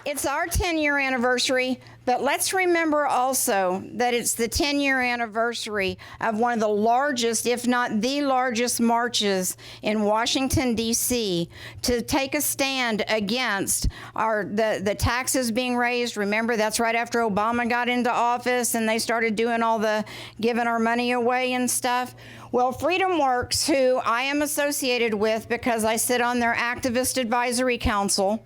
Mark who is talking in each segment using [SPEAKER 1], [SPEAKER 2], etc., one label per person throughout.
[SPEAKER 1] It's our 10-year anniversary, but let's remember also that it's the 10-year anniversary of one of the largest, if not the largest, marches in Washington, D.C. to take a stand against the taxes being raised. Remember, that's right after Obama got into office and they started doing all the giving our money away and stuff. Well, Freedom Works, who I am associated with because I sit on their Activist Advisory Council,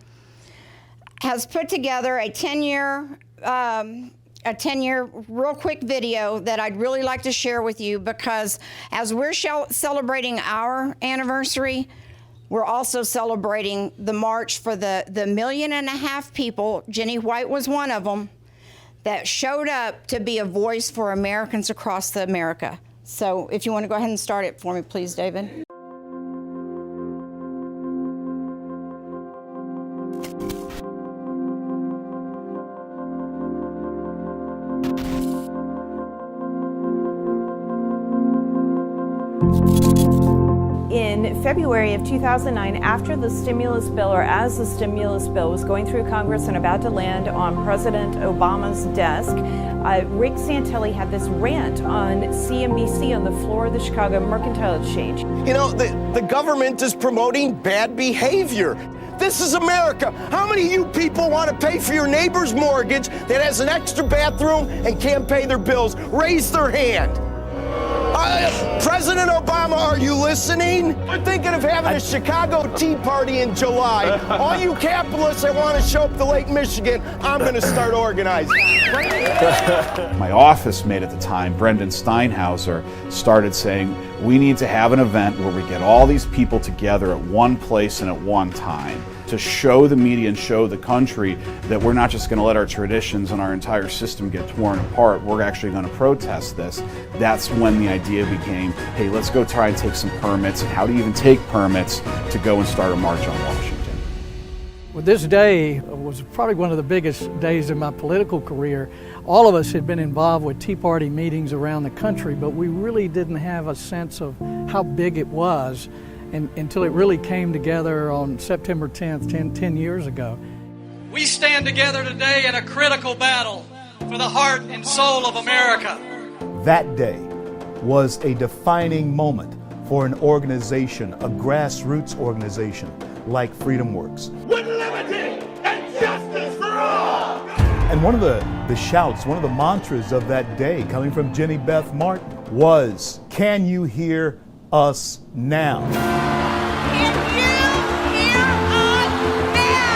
[SPEAKER 1] has put together a 10-year real quick video that I'd really like to share with you, because as we're celebrating our anniversary, we're also celebrating the march for the 1.5 million people, Jenny White was one of them, that showed up to be a voice for Americans across America. So if you want to go ahead and start it for me, please, David.
[SPEAKER 2] In February of 2009, after the stimulus bill, or as the stimulus bill was going through Congress and about to land on President Obama's desk, Rick Santelli had this rant on CNBC on the floor of the Chicago Mercantile Exchange.
[SPEAKER 3] You know, the government is promoting bad behavior. This is America. How many of you people want to pay for your neighbor's mortgage that has an extra bathroom and can't pay their bills? Raise their hand. President Obama, are you listening? We're thinking of having a Chicago Tea Party in July. All you capitalists that want to show up to Lake Michigan, I'm going to start organizing.
[SPEAKER 4] My office mate at the time, Brendan Steinhauser, started saying, we need to have an event where we get all these people together at one place and at one time to show the media and show the country that we're not just going to let our traditions and our entire system get torn apart. We're actually going to protest this. That's when the idea became, hey, let's go try and take some permits. And how do you even take permits to go and start a march on Washington?
[SPEAKER 5] Well, this day was probably one of the biggest days in my political career. All of us had been involved with Tea Party meetings around the country, but we really didn't have a sense of how big it was until it really came together on September 10th, 10 years ago.
[SPEAKER 6] We stand together today in a critical battle for the heart and soul of America.
[SPEAKER 7] That day was a defining moment for an organization, a grassroots organization like Freedom Works.
[SPEAKER 8] With liberty and justice for all!
[SPEAKER 7] And one of the shouts, one of the mantras of that day coming from Jenny Beth Martin was, "Can you hear us now?"
[SPEAKER 9] Can you hear us now?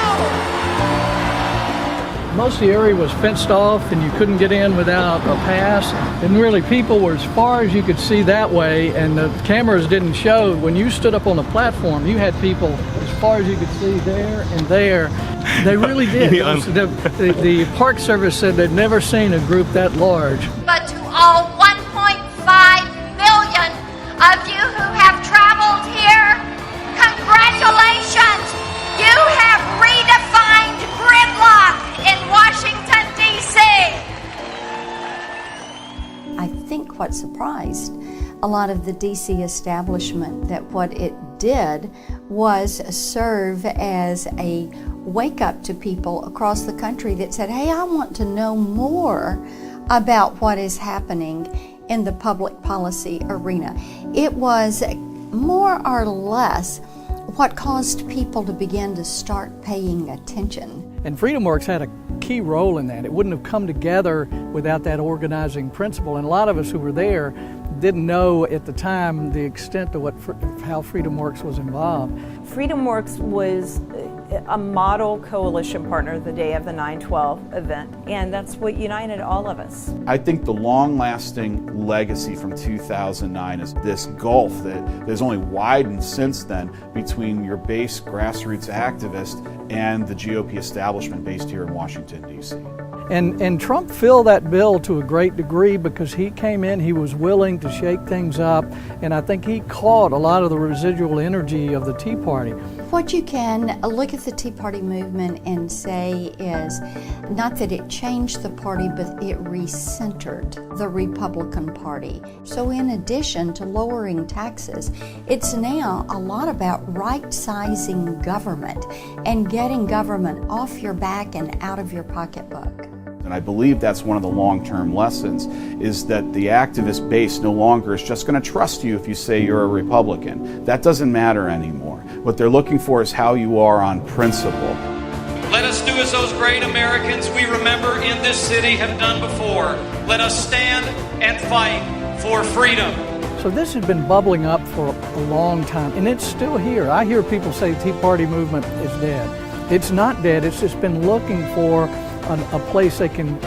[SPEAKER 5] Most of the area was fenced off and you couldn't get in without a pass. And really people were as far as you could see that way, and the cameras didn't show. When you stood up on the platform, you had people as far as you could see there and there. They really did. The Park Service said they'd never seen a group that large.
[SPEAKER 9] But to all 1.5 million of you who have traveled here, congratulations! You have redefined gridlock in Washington, D.C.
[SPEAKER 10] I think what surprised a lot of the D.C. establishment, that what it did was serve as a wake-up to people across the country that said, hey, I want to know more about what is happening in the public policy arena. It was more or less what caused people to begin to start paying attention.
[SPEAKER 5] And Freedom Works had a key role in that. It wouldn't have come together without that organizing principle. And a lot of us who were there didn't know at the time the extent of how Freedom Works was involved.
[SPEAKER 2] Freedom Works was a model coalition partner the day of the 9/12 event, and that's what united all of us.
[SPEAKER 4] I think the long-lasting legacy from 2009 is this gulf that has only widened since then between your base grassroots activist and the GOP establishment based here in Washington, D.C.
[SPEAKER 5] And Trump filled that bill to a great degree because he came in, he was willing to shake things up, and I think he caught a lot of the residual energy of the Tea Party.
[SPEAKER 10] What you can look at the Tea Party movement and say is not that it changed the party, but it recentered the Republican Party. So in addition to lowering taxes, it's now a lot about right-sizing government and getting government off your back and out of your pocketbook.
[SPEAKER 4] And I believe that's one of the long-term lessons, is that the activist base no longer is just going to trust you if you say you're a Republican. That doesn't matter anymore. What they're looking for is how you are on principle.
[SPEAKER 6] Let us do as those great Americans we remember in this city have done before. Let us stand and fight for freedom.
[SPEAKER 5] So this has been bubbling up for a long time, and it's still here. I hear people say the Tea Party movement is dead. It's not dead. It's just been looking for a place they can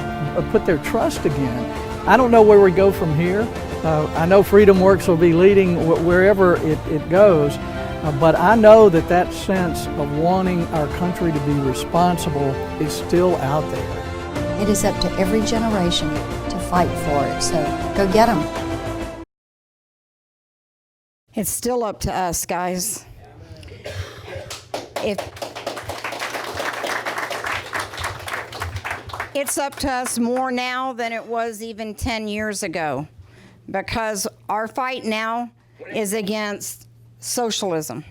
[SPEAKER 5] put their trust again. I don't know where we go from here. I know Freedom Works will be leading wherever it goes, but I know that sense of wanting our country to be responsible is still out there.
[SPEAKER 10] It is up to every generation to fight for it, so go get them.
[SPEAKER 1] It's still up to us, guys. It's up to us more now than it was even 10 years ago, because our fight now is against socialism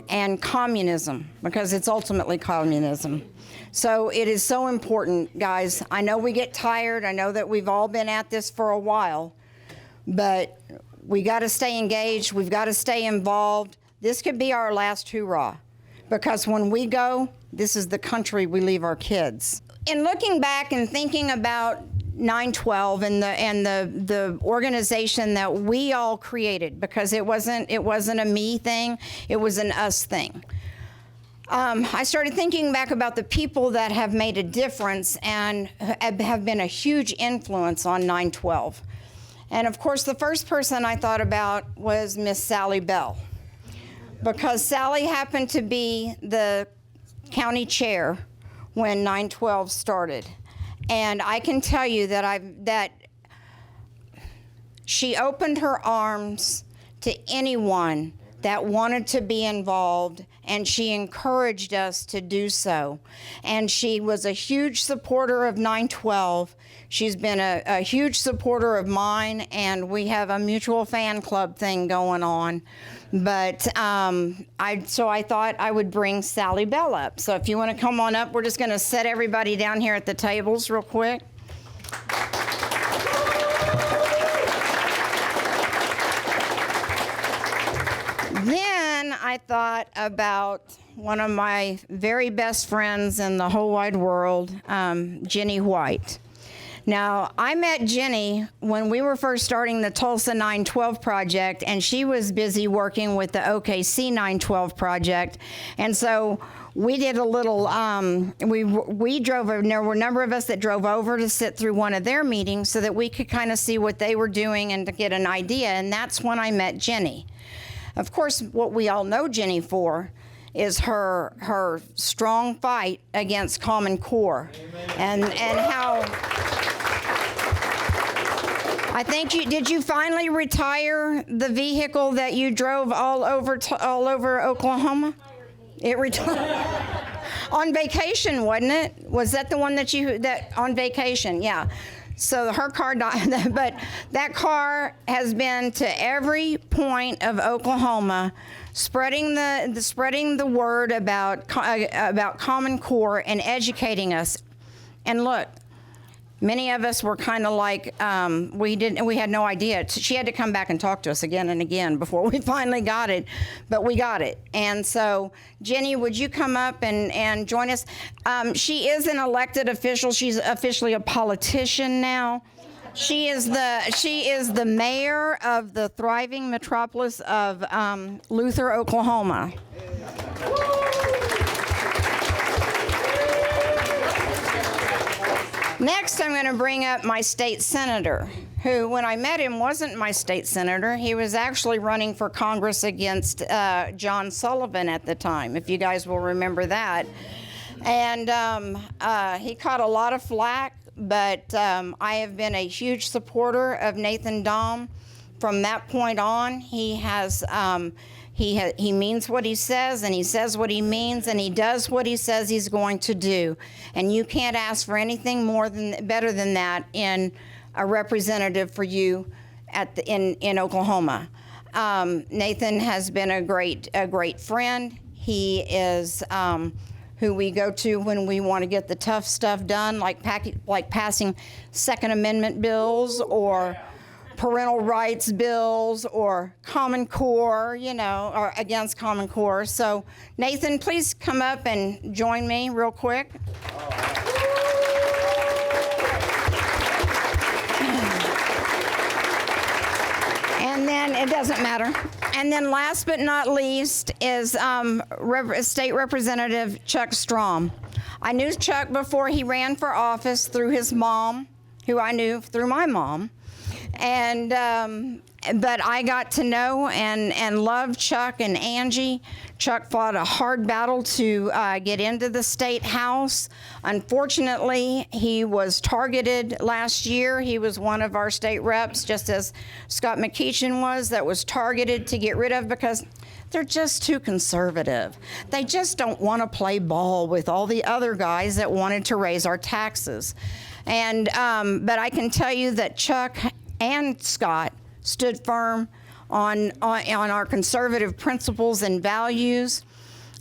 [SPEAKER 1] and communism, because it's ultimately communism. So it is so important, guys. I know we get tired. I know that we've all been at this for a while, but we got to stay engaged. We've got to stay involved. This could be our last hoorah, because when we go, this is the country we leave our kids. In looking back and thinking about 9/12 and the organization that we all created, because it wasn't a me thing, it was an us thing. I started thinking back about the people that have made a difference and have been a huge influence on 9/12. And of course, the first person I thought about was Miss Sally Bell, because Sally happened to be the county chair when 9/12 started. And I can tell you that she opened her arms to anyone that wanted to be involved, and she encouraged us to do so. And she was a huge supporter of 9/12. She's been a huge supporter of mine, and we have a mutual fan club thing going on. But so I thought I would bring Sally Bell up. So if you want to come on up, we're just going to set everybody down here at the tables real quick. Then I thought about one of my very best friends in the whole wide world, Jenny White. Now, I met Jenny when we were first starting the Tulsa 9/12 project, and she was busy working with the OKC 9/12 project. And so we did a little, we drove over, there were a number of us that drove over to sit through one of their meetings so that we could kind of see what they were doing and to get an idea. And that's when I met Jenny. Of course, what we all know Jenny for is her strong fight against Common Core. And how I think did you finally retire the vehicle that you drove all over Oklahoma? It retired on vacation, wasn't it? Was that the one that on vacation? Yeah. So her car died, but that car has been to every point of Oklahoma, spreading the word about Common Core and educating us. And look, many of us were kind of like, we had no idea. She had to come back and talk to us again and again before we finally got it, but we got it. And so, Jenny, would you come up and join us? She is an elected official. She's officially a politician now. She is the mayor of the thriving metropolis of Luther, Oklahoma. Next, I'm going to bring up my state senator, who, when I met him, wasn't my state senator. He was actually running for Congress against John Sullivan at the time, if you guys will remember that. And he caught a lot of flack, but I have been a huge supporter of Nathan Dahm from that point on. He has He means what he says, and he says what he means, and he does what he says he's going to do. And you can't ask for anything better than that in a representative for you in Oklahoma. Nathan has been a great friend. He is who we go to when we want to get the tough stuff done, like passing Second Amendment bills or parental rights bills or Common Core, or against Common Core. So Nathan, please come up and join me real quick. And then it doesn't matter. And then last but not least is State Representative Chuck Strom. I knew Chuck before he ran for office through his mom, who I knew through my mom. And but I got to know and love Chuck and Angie. Chuck fought a hard battle to get into the state house. Unfortunately, he was targeted last year. He was one of our state reps, just as Scott McEachin was, that was targeted to get rid of because they're just too conservative. They just don't want to play ball with all the other guys that wanted to raise our taxes. And but I can tell you that Chuck and Scott stood firm on our conservative principles and values.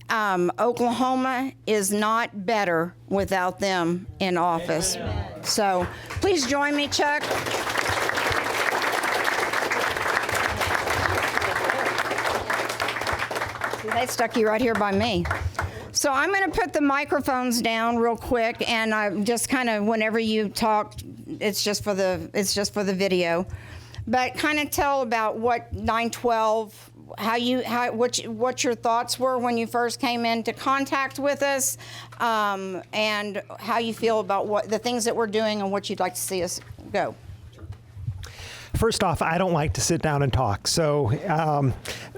[SPEAKER 1] Oklahoma is not better without them in office. Amen. So please join me, Chuck. See, they stuck you right here by me. So I'm going to put the microphones down real quick, and I just kind of, whenever you talk, it's just for the video, but kind of tell about what 9/12, what your thoughts were when you first came into contact with us, and how you feel about what the things that we're doing and what you'd like to see us go.
[SPEAKER 11] First off, I don't like to sit down and talk, so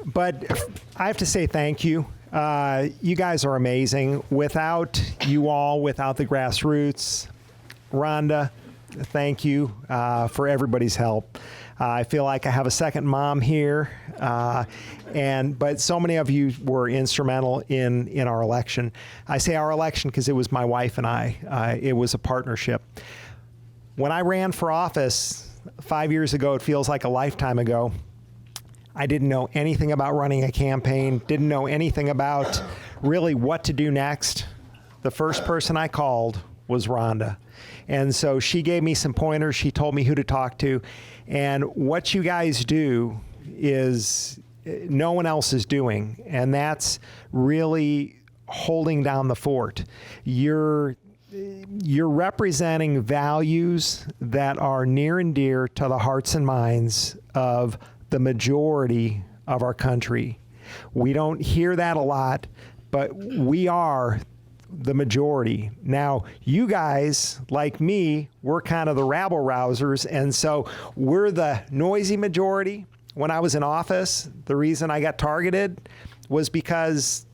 [SPEAKER 11] but I have to say thank you. You guys are amazing. Without you all, without the grassroots, Rhonda, thank you for everybody's help. I feel like I have a second mom here, but so many of you were instrumental in our election. I say our election because it was my wife and I. It was a partnership. When I ran for office 5 years ago, it feels like a lifetime ago, I didn't know anything about running a campaign, didn't know anything about really what to do next. The first person I called was Rhonda. And so she gave me some pointers. She told me who to talk to. And what you guys do is no one else is doing. And that's really holding down the fort. You're representing values that are near and dear to the hearts and minds of the majority of our country. We don't hear that a lot, but we are the majority. Now, you guys, like me, we're kind of the rabble-rousers, and so we're the noisy majority. When I was in office, the reason I got targeted was because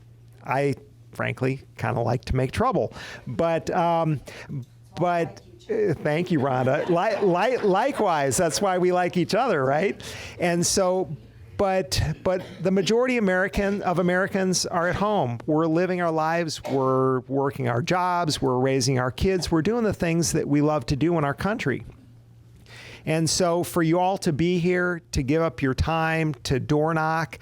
[SPEAKER 11] I, frankly, kind of like to make trouble. But thank you, Rhonda. Likewise, that's why we like each other, right? And so, but the majority of Americans are at home. We're living our lives. We're working our jobs. We're raising our kids. We're doing the things that we love to do in our country. And so for you all to be here, to give up your time, to door knock,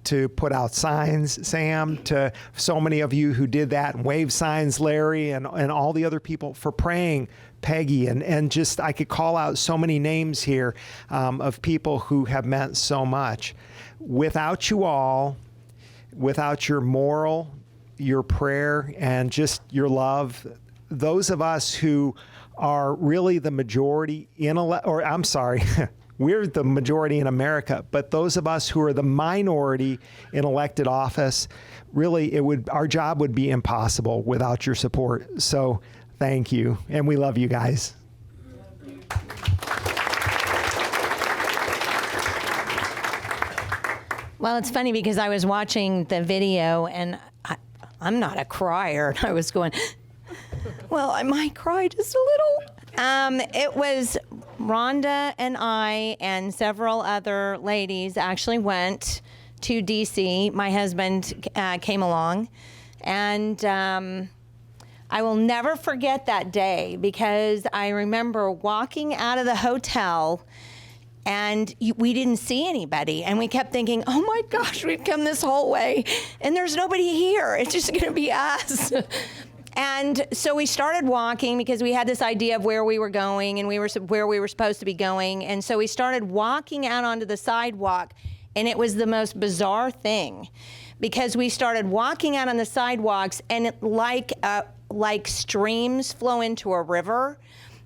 [SPEAKER 11] to put out signs, Sam, to so many of you who did that, and wave signs, Larry, and all the other people for praying, Peggy, and just I could call out so many names here of people who have meant so much. Without you all, without your moral, your prayer, and just your love, those of us who are really the majority we're the majority in America, but those of us who are the minority in elected office, really our job would be impossible without your support. So thank you, and we love you guys.
[SPEAKER 12] Well, it's funny because I was watching the video and I'm not a crier, and I was going, well, I might cry just a little. It was Rhonda and I and several other ladies actually went to DC. My husband came along, and I will never forget that day, because I remember walking out of the hotel and we didn't see anybody, and we kept thinking, oh my gosh, we've come this whole way and there's nobody here. It's just gonna be us. And so we started walking, because we had this idea of where we were going and where we were supposed to be going. And so we started walking out onto the sidewalk, and it was the most bizarre thing, because we started walking out on the sidewalks, and like streams flow into a river,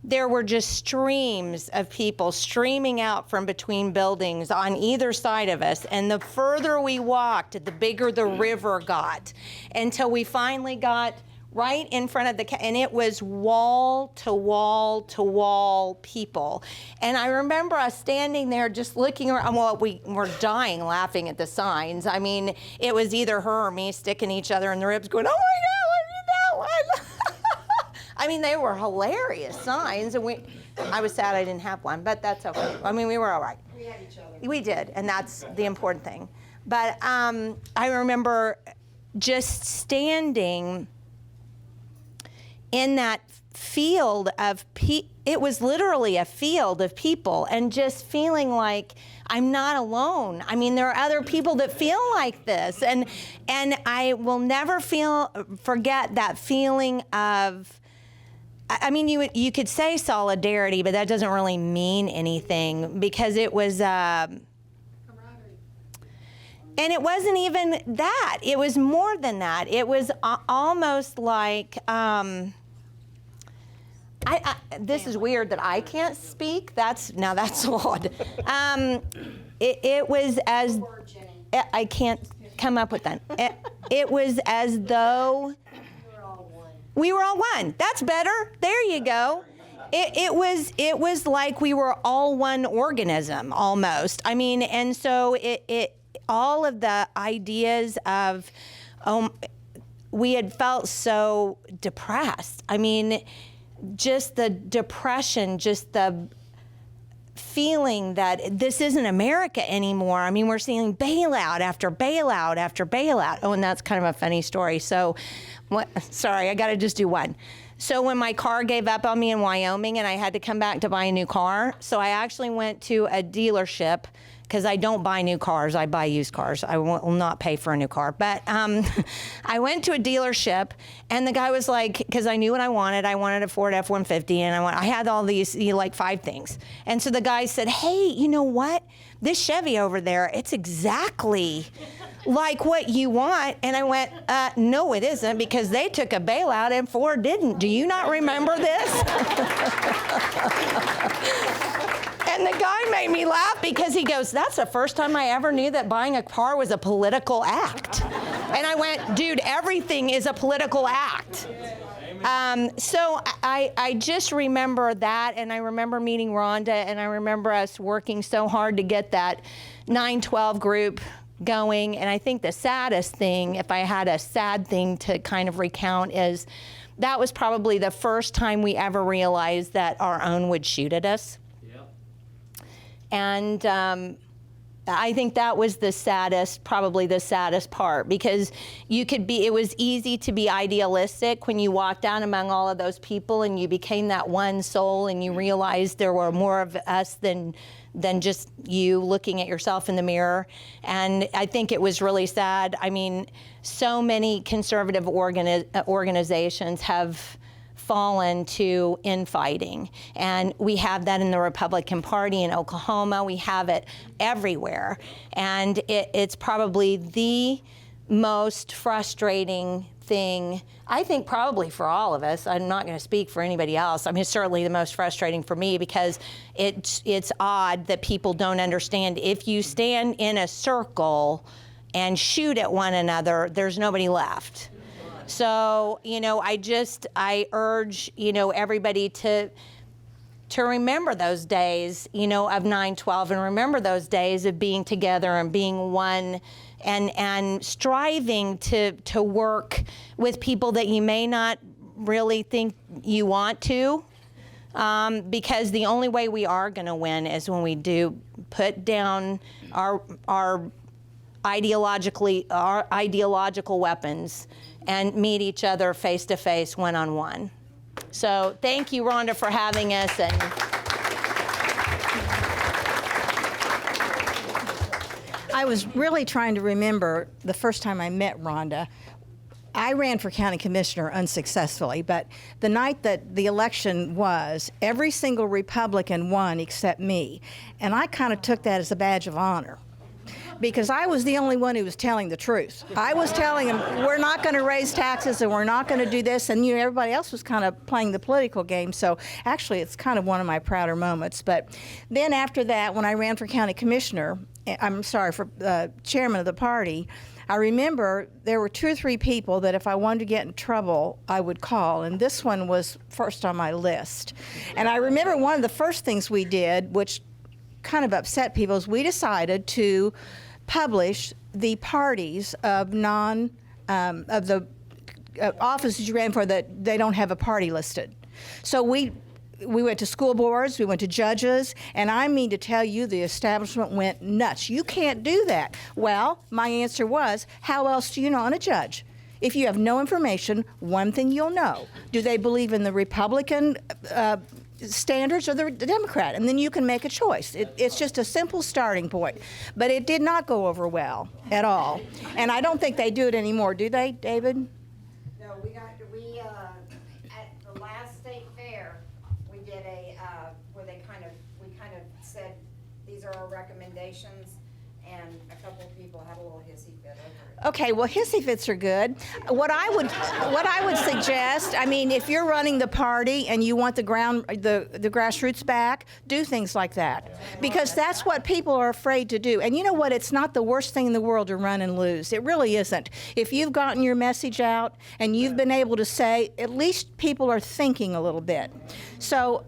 [SPEAKER 12] there were just streams of people streaming out from between buildings on either side of us. And the further we walked, the bigger the river got, until we finally got right in front of and it was wall to wall to wall people. And I remember us standing there just looking around. Well, we were dying laughing at the signs. I mean, it was either her or me sticking each other in the ribs going, oh my God, I did that one. I mean, they were hilarious signs, and I was sad I didn't have one, but that's okay. I mean, we were all right. We had each other. We did, and that's the important thing. But I remember just standing in that field of it was literally a field of people, and just feeling like I'm not alone. I mean, there are other people that feel like this, and I will never forget that feeling of, I mean, you could say solidarity, but that doesn't really mean anything, because it was and it wasn't even that. It was more than that. It was almost like this is weird that I can't speak. That's odd. It was as I can't come up with that. It was as though we were all one. That's better. There you go. It was like we were all one organism almost. I mean, and so it all of the ideas of we had felt so depressed. I mean, just the depression, just the feeling that this isn't America anymore. I mean, we're seeing bailout after bailout after bailout. Oh, and that's kind of a funny story. So, sorry, I got to just do one. So when my car gave up on me in Wyoming and I had to come back to buy a new car, so I actually went to a dealership, because I don't buy new cars, I buy used cars. I will not pay for a new car. But I went to a dealership, and the guy was like, because I knew what I wanted a Ford F-150, and I had all these, like 5 things. And so the guy said, hey, you know what? This Chevy over there, it's exactly like what you want. And I went, no, it isn't, because they took a bailout and Ford didn't. Do you not remember this? And the guy made me laugh, because he goes, that's the first time I ever knew that buying a car was a political act. And I went, dude, everything is a political act. So I just remember that, and I remember meeting Rhonda, and I remember us working so hard to get that 912 group going. And I think the saddest thing, if I had a sad thing to kind of recount, is that was probably the first time we ever realized that our own would shoot at us. And I think that was probably the saddest part, because it was easy to be idealistic when you walked down among all of those people and you became that one soul, and you realized there were more of us than just you looking at yourself in the mirror. And I think it was really sad. I mean, so many conservative organizations have fallen to infighting. And we have that in the Republican Party in Oklahoma. We have it everywhere. And it's probably the most frustrating thing, I think, probably for all of us. I'm not going to speak for anybody else. I mean, it's certainly the most frustrating for me, because it's odd that people don't understand. If you stand in a circle and shoot at one another, there's nobody left. So, I urge, everybody to remember those days, of 9/12, and remember those days of being together and being one, and striving to work with people that you may not really think you want to, because the only way we are going to win is when we do put down our our ideological weapons and meet each other face to face, one-on-one. So thank you, Rhonda, for having us. And
[SPEAKER 13] I was really trying to remember the first time I met Rhonda. I ran for county commissioner unsuccessfully, but the night that the election was, every single Republican won except me. And I kind of took that as a badge of honor, because I was the only one who was telling the truth. I was telling them, we're not going to raise taxes and we're not going to do this, and everybody else was kind of playing the political game. So actually, it's kind of one of my prouder moments. But then after that, when I ran for county commissioner, for chairman of the party, I remember there were 2 or 3 people that if I wanted to get in trouble, I would call, and this one was first on my list. And I remember one of the first things we did, which kind of upset people, is we decided to publish the parties of the offices you ran for that they don't have a party listed. So we went to school boards, we went to judges, and I mean to tell you, the establishment went nuts. You can't do that. Well, my answer was, how else do you know on a judge? If you have no information, one thing you'll know. Do they believe in the Republican standards or the Democrat? And then you can make a choice. It's just a simple starting point. But it did not go over well at all. And I don't think they do it anymore, do they, David?
[SPEAKER 1] No, we at the last state fair, we did where we kind of said, these are our recommendations, and a couple of people had a little hissy fit over it.
[SPEAKER 13] Okay, well, hissy fits are good. What I would suggest, I mean, if you're running the party and you want the grassroots back, do things like that, because that's what people are afraid to do. And you know what? It's not the worst thing in the world to run and lose. It really isn't. If you've gotten your message out and you've been able to say, at least people are thinking a little bit. So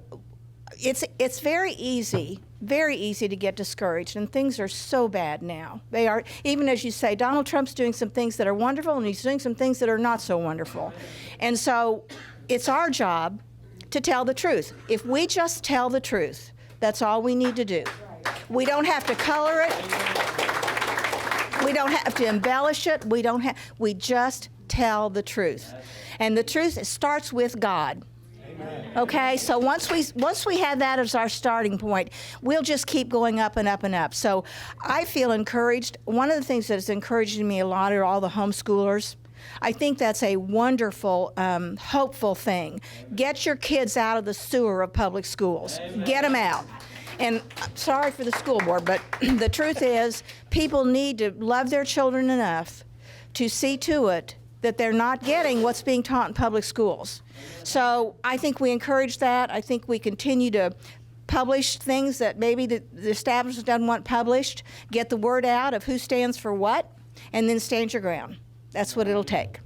[SPEAKER 13] it's very easy to get discouraged, and things are so bad now. They are, even as you say, Donald Trump's doing some things that are wonderful, and he's doing some things that are not so wonderful. And so it's our job to tell the truth. If we just tell the truth, that's all we need to do. We don't have to color it. We don't have to embellish it. We just tell the truth. And the truth starts with God. Okay, so once we have that as our starting point, we'll just keep going up and up and up. So I feel encouraged. One of the things that is encouraging me a lot are all the homeschoolers. I think that's a wonderful, hopeful thing. Get your kids out of the sewer of public schools. Get them out. And I'm sorry for the school board, but the truth is, people need to love their children enough to see to it that they're not getting what's being taught in public schools. So I think we encourage that. I think we continue to publish things that maybe the establishment doesn't want published, get the word out of who stands for what, and then stand your ground. That's what it'll take.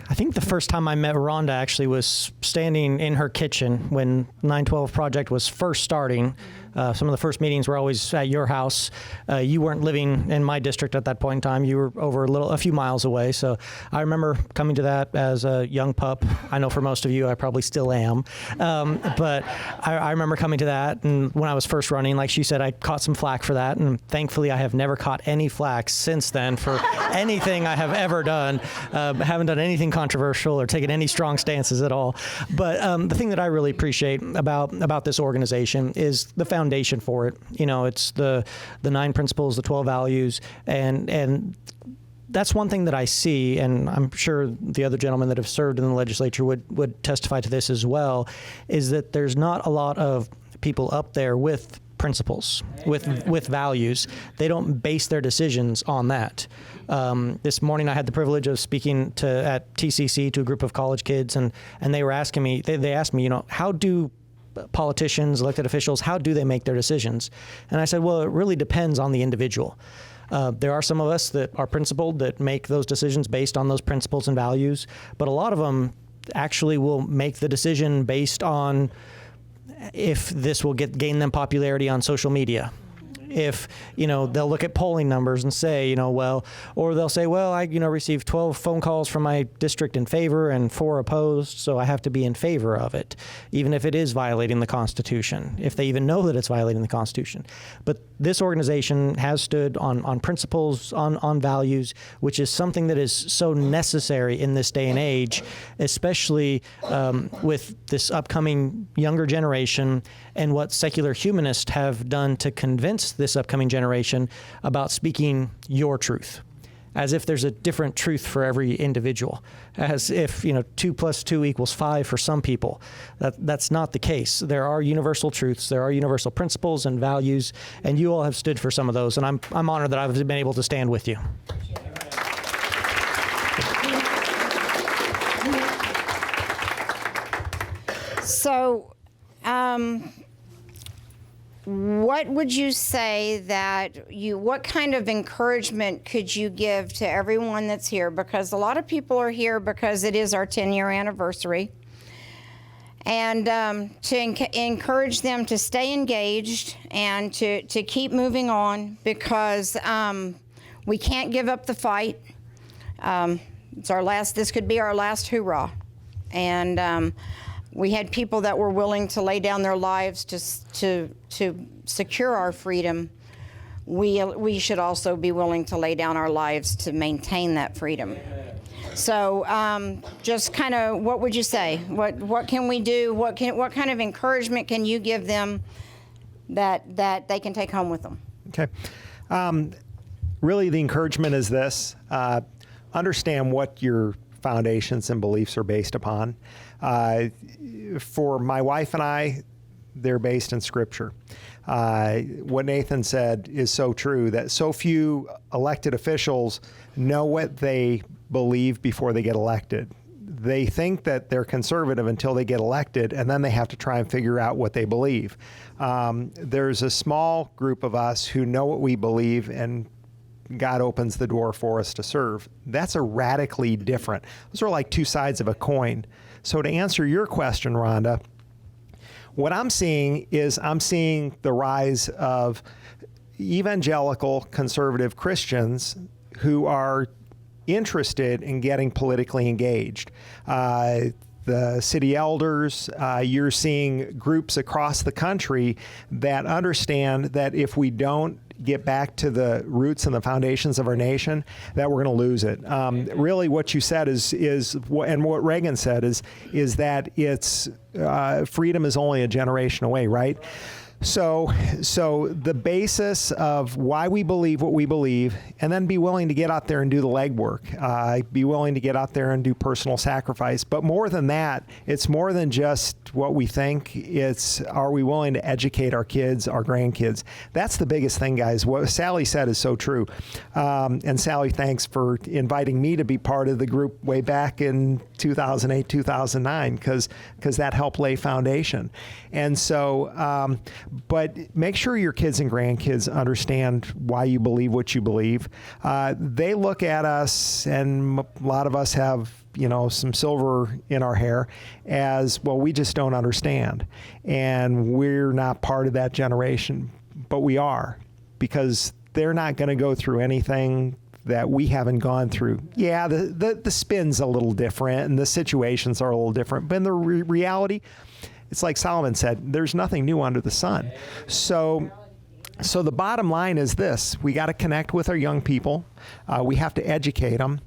[SPEAKER 14] I think the first time I met Rhonda actually was standing in her kitchen when 912 Project was first starting. Some of the first meetings were always at your house. You weren't living in my district at that point in time. You were over a few miles away. So I remember coming to that as a young pup. I know for most of you, I probably still am. But I remember coming to that, and when I was first running, like she said, I caught some flack for that. And thankfully, I have never caught any flack since then for anything I have ever done. Haven't done anything controversial or taken any strong stances at all. But the thing that I really appreciate about this organization is the foundation for it. You know, it's the 9 principles, the 12 values, and that's one thing that I see, and I'm sure the other gentlemen that have served in the legislature would testify to this as well, is that there's not a lot of people up there with principles, with values. They don't base their decisions on that. This morning I had the privilege of speaking at TCC to a group of college kids, and they were asking me, they asked me, you know, how do politicians, elected officials, how do they make their decisions? And I said, well, it really depends on the individual. There are some of us that are principled that make those decisions based on those principles and values, but a lot of them actually will make the decision based on if this will gain them popularity on social media. if, they'll look at polling numbers and say, or they'll say, well, I, received 12 phone calls from my district in favor and 4 opposed, so I have to be in favor of it, even if it is violating the Constitution, if they even know that it's violating the Constitution. But this organization has stood on principles, on values, which is something that is so necessary in this day and age, especially with this upcoming younger generation and what secular humanists have done to convince this upcoming generation about speaking your truth, as if there's a different truth for every individual, as if 2 + 2 = 5 for some people. That's not the case. There are universal truths, there are universal principles and values, and you all have stood for some of those, and I'm honored that I've been able to stand with you.
[SPEAKER 1] So, what would you say what kind of encouragement could you give to everyone that's here? Because a lot of people are here because it is our 10-year anniversary. And to encourage them to stay engaged and to keep moving on, because we can't give up the fight. This could be our last hoorah. And we had people that were willing to lay down their lives to secure our freedom. We should also be willing to lay down our lives to maintain that freedom. So just kind of, what would you say? What can we do? What kind of encouragement can you give them that they can take home with them? Okay.
[SPEAKER 11] Really, the encouragement is this. Understand what your foundations and beliefs are based upon. For my wife and I, they're based in Scripture. What Nathan said is so true, that so few elected officials know what they believe before they get elected. They think that they're conservative until they get elected, and then they have to try and figure out what they believe. There's a small group of us who know what we believe, and God opens the door for us to serve. That's a radically different. Those are like two sides of a coin. So to answer your question, Rhonda, what I'm seeing is the rise of evangelical conservative Christians who are interested in getting politically engaged. The city elders, you're seeing groups across the country that understand that if we don't get back to the roots and the foundations of our nation, that we're going to lose it. Really, what you said is and what Reagan said is that it's freedom is only a generation away, right? So the basis of why we believe what we believe, and then be willing to get out there and do the legwork, be willing to get out there and do personal sacrifice. But more than that, it's more than just what we think. It's, are we willing to educate our kids, our grandkids? That's the biggest thing, guys. What Sally said is so true. And Sally, thanks for inviting me to be part of the group way back in 2008, 2009, because that helped lay foundation. And so, but make sure your kids and grandkids understand why you believe what you believe. They look at us, and a lot of us have, some silver in our hair, as, well, we just don't understand. And we're not part of that generation, but we are, because they're not going to go through anything that we haven't gone through. Yeah, the spin's a little different, and the situations are a little different, but in the reality, it's like Solomon said, there's nothing new under the sun. So the bottom line is this: we got to connect with our young people. We have to educate them,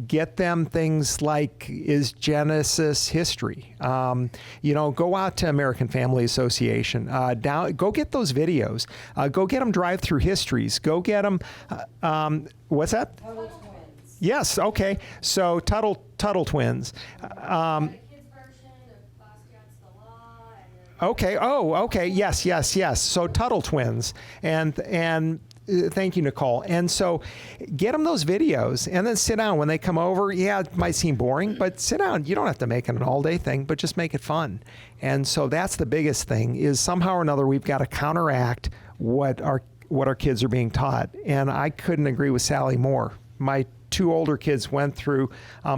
[SPEAKER 11] get them things like, is Genesis history? Go out to American Family Association. Go get those videos. Go get them drive-through histories. Go get them. What's that? Tuttle Twins. Yes. Okay. So Tuttle Twins. Okay. Oh, okay. Yes. So Tuttle Twins, and thank you, Nicole. And so get them those videos, and then sit down when they come over. Yeah, it might seem boring, but sit down. You don't have to make it an all-day thing, but just make it fun. And so that's the biggest thing, is somehow or another we've got to counteract what our kids are being taught. And I couldn't agree with Sally more. My two older kids went through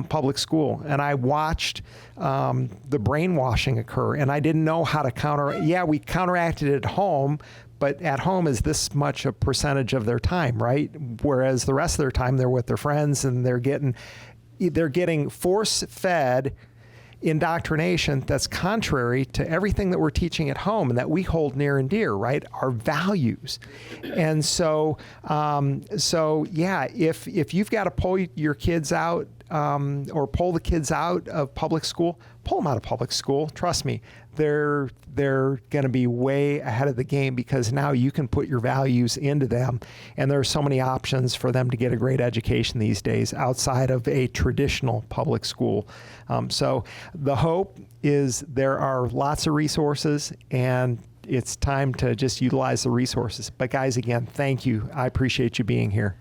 [SPEAKER 11] public school, and I watched the brainwashing occur, and I didn't know how to we counteracted it at home, but at home is this much a percentage of their time, right? Whereas the rest of their time they're with their friends and they're getting force-fed indoctrination that's contrary to everything that we're teaching at home and that we hold near and dear, right? Our values. And so yeah, if you've got to pull your kids out or pull the kids out of public school, pull them out of public school. Trust me, they're going to be way ahead of the game because now you can put your values into them, and there are so many options for them to get a great education these days outside of a traditional public school. So the hope is there are lots of resources, and it's time to just utilize the resources. But guys, again, thank you. I appreciate you being here.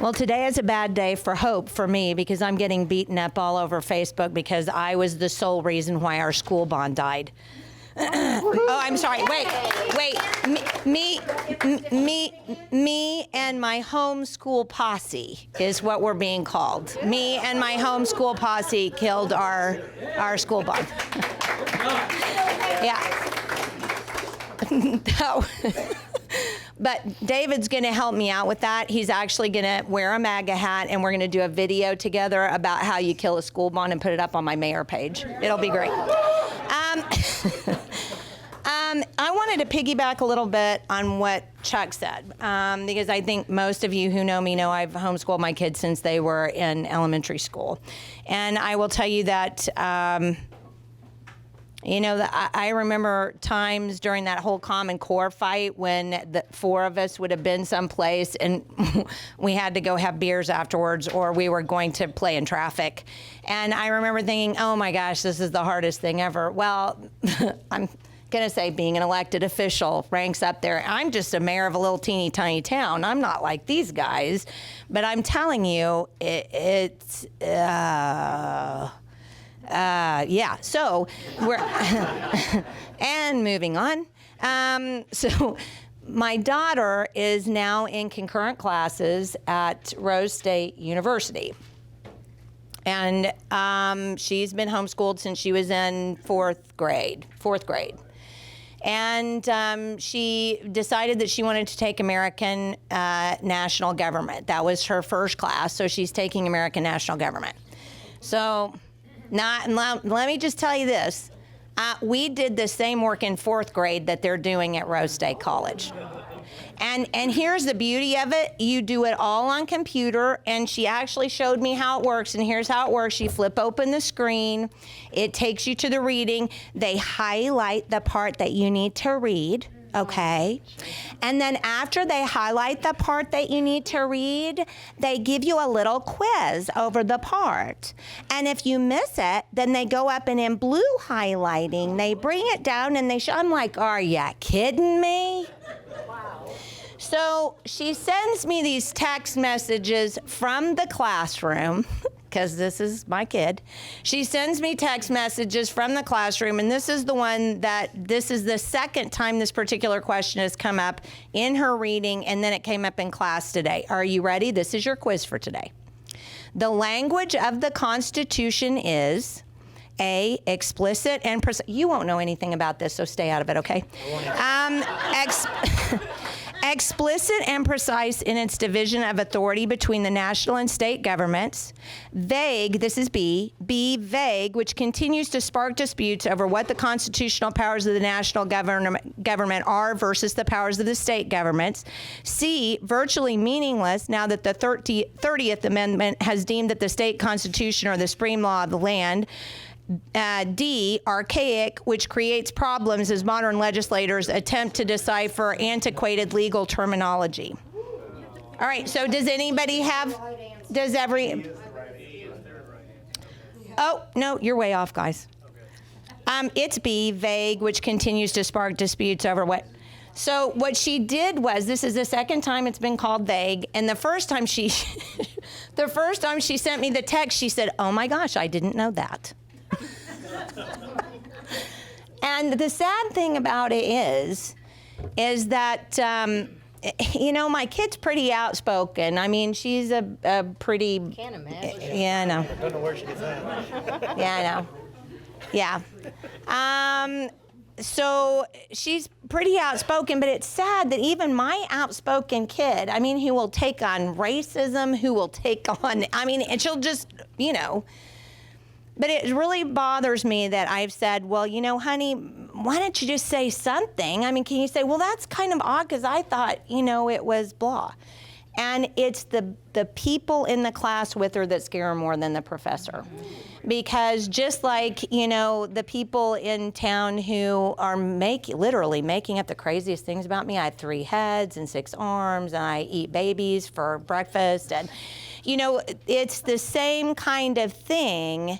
[SPEAKER 12] Well, today is a bad day for hope for me because I'm getting beaten up all over Facebook because I was the sole reason why our school bond died. Oh, I'm sorry. Wait. Me and my homeschool posse is what we're being called. Me and my homeschool posse killed our school bond. Yeah. No. But David's going to help me out with that. He's actually going to wear a MAGA hat, and we're going to do a video together about how you kill a school bond and put it up on my mayor page. It'll be great. I wanted to piggyback a little bit on what Chuck said, because I think most of you who know me know I've homeschooled my kids since they were in elementary school. And I will tell you that I remember times during that whole Common Core fight when the four of us would have been someplace and we had to go have beers afterwards, or we were going to play in traffic. And I remember thinking, oh my gosh, this is the hardest thing ever. Well, I'm going to say being an elected official ranks up there. I'm just a mayor of a little teeny tiny town. I'm not like these guys. But I'm telling you, it's... yeah, so we're, and moving on. So my daughter is now in concurrent classes at Rose State University. And she's been homeschooled since she was in fourth grade. And she decided that she wanted to take American National Government. That was her first class, so she's taking American National Government. So... let me just tell you this. We did the same work in fourth grade that they're doing at Rose State College. And here's the beauty of it. You do it all on computer, and she actually showed me how it works, and here's how it works. You flip open the screen. It takes you to the reading. They highlight the part that you need to read. Okay. And then after they highlight the part that you need to read, they give you a little quiz over the part. And if you miss it, then they go up and in blue highlighting, they bring it down and they show. I'm like, are you kidding me? Wow. So she sends me these text messages from the classroom. Because this is my kid. She sends me text messages from the classroom, and this is the second time this particular question has come up in her reading, and then it came up in class today. Are you ready? This is your quiz for today. The language of the Constitution is A, explicit and precise. You won't know anything about this, so stay out of it, okay? Explicit and precise in its division of authority between the national and state governments. Vague, this is B. B, vague, which continues to spark disputes over what the constitutional powers of the national government are versus the powers of the state governments. C, virtually meaningless now that the 30th Amendment has deemed that the state constitution or the supreme law of the land. D, archaic, which creates problems as modern legislators attempt to decipher antiquated legal terminology. All right, so does anybody have, oh, no, you're way off, guys. It's B, vague, which continues to spark disputes over what. So what she did was, this is the second time it's been called vague, and the first time she sent me the text, she said, oh my gosh, I didn't know that. And the sad thing about it is that, my kid's pretty outspoken. I mean, she's a pretty...
[SPEAKER 13] Can't imagine.
[SPEAKER 12] Yeah, I know.
[SPEAKER 14] I don't know where she gets that.
[SPEAKER 12] Yeah, I know. Yeah. So she's pretty outspoken, but it's sad that even my outspoken kid, I mean, who will take on racism, who will take on, I mean, and she'll just, you know, but it really bothers me that I've said, well, you know, honey, why don't you just say something? I mean, can you say, well, that's kind of odd because I thought, you know, it was blah. And it's the people in the class with her that scare her more than the professor. Because just like, you know, the people in town who are literally making up the craziest things about me. I have 3 heads and 6 arms, and I eat babies for breakfast. And, you know, it's the same kind of thing.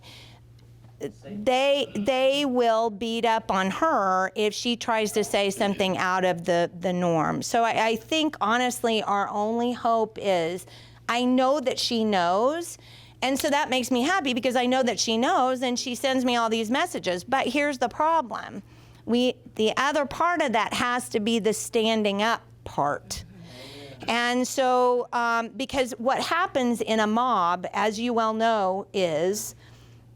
[SPEAKER 12] They will beat up on her if she tries to say something out of the norm. So I think, honestly, our only hope is, I know that she knows, and so that makes me happy because I know that she knows and she sends me all these messages. But here's the problem. The other part of that has to be the standing up part. And so, because what happens in a mob, as you well know, is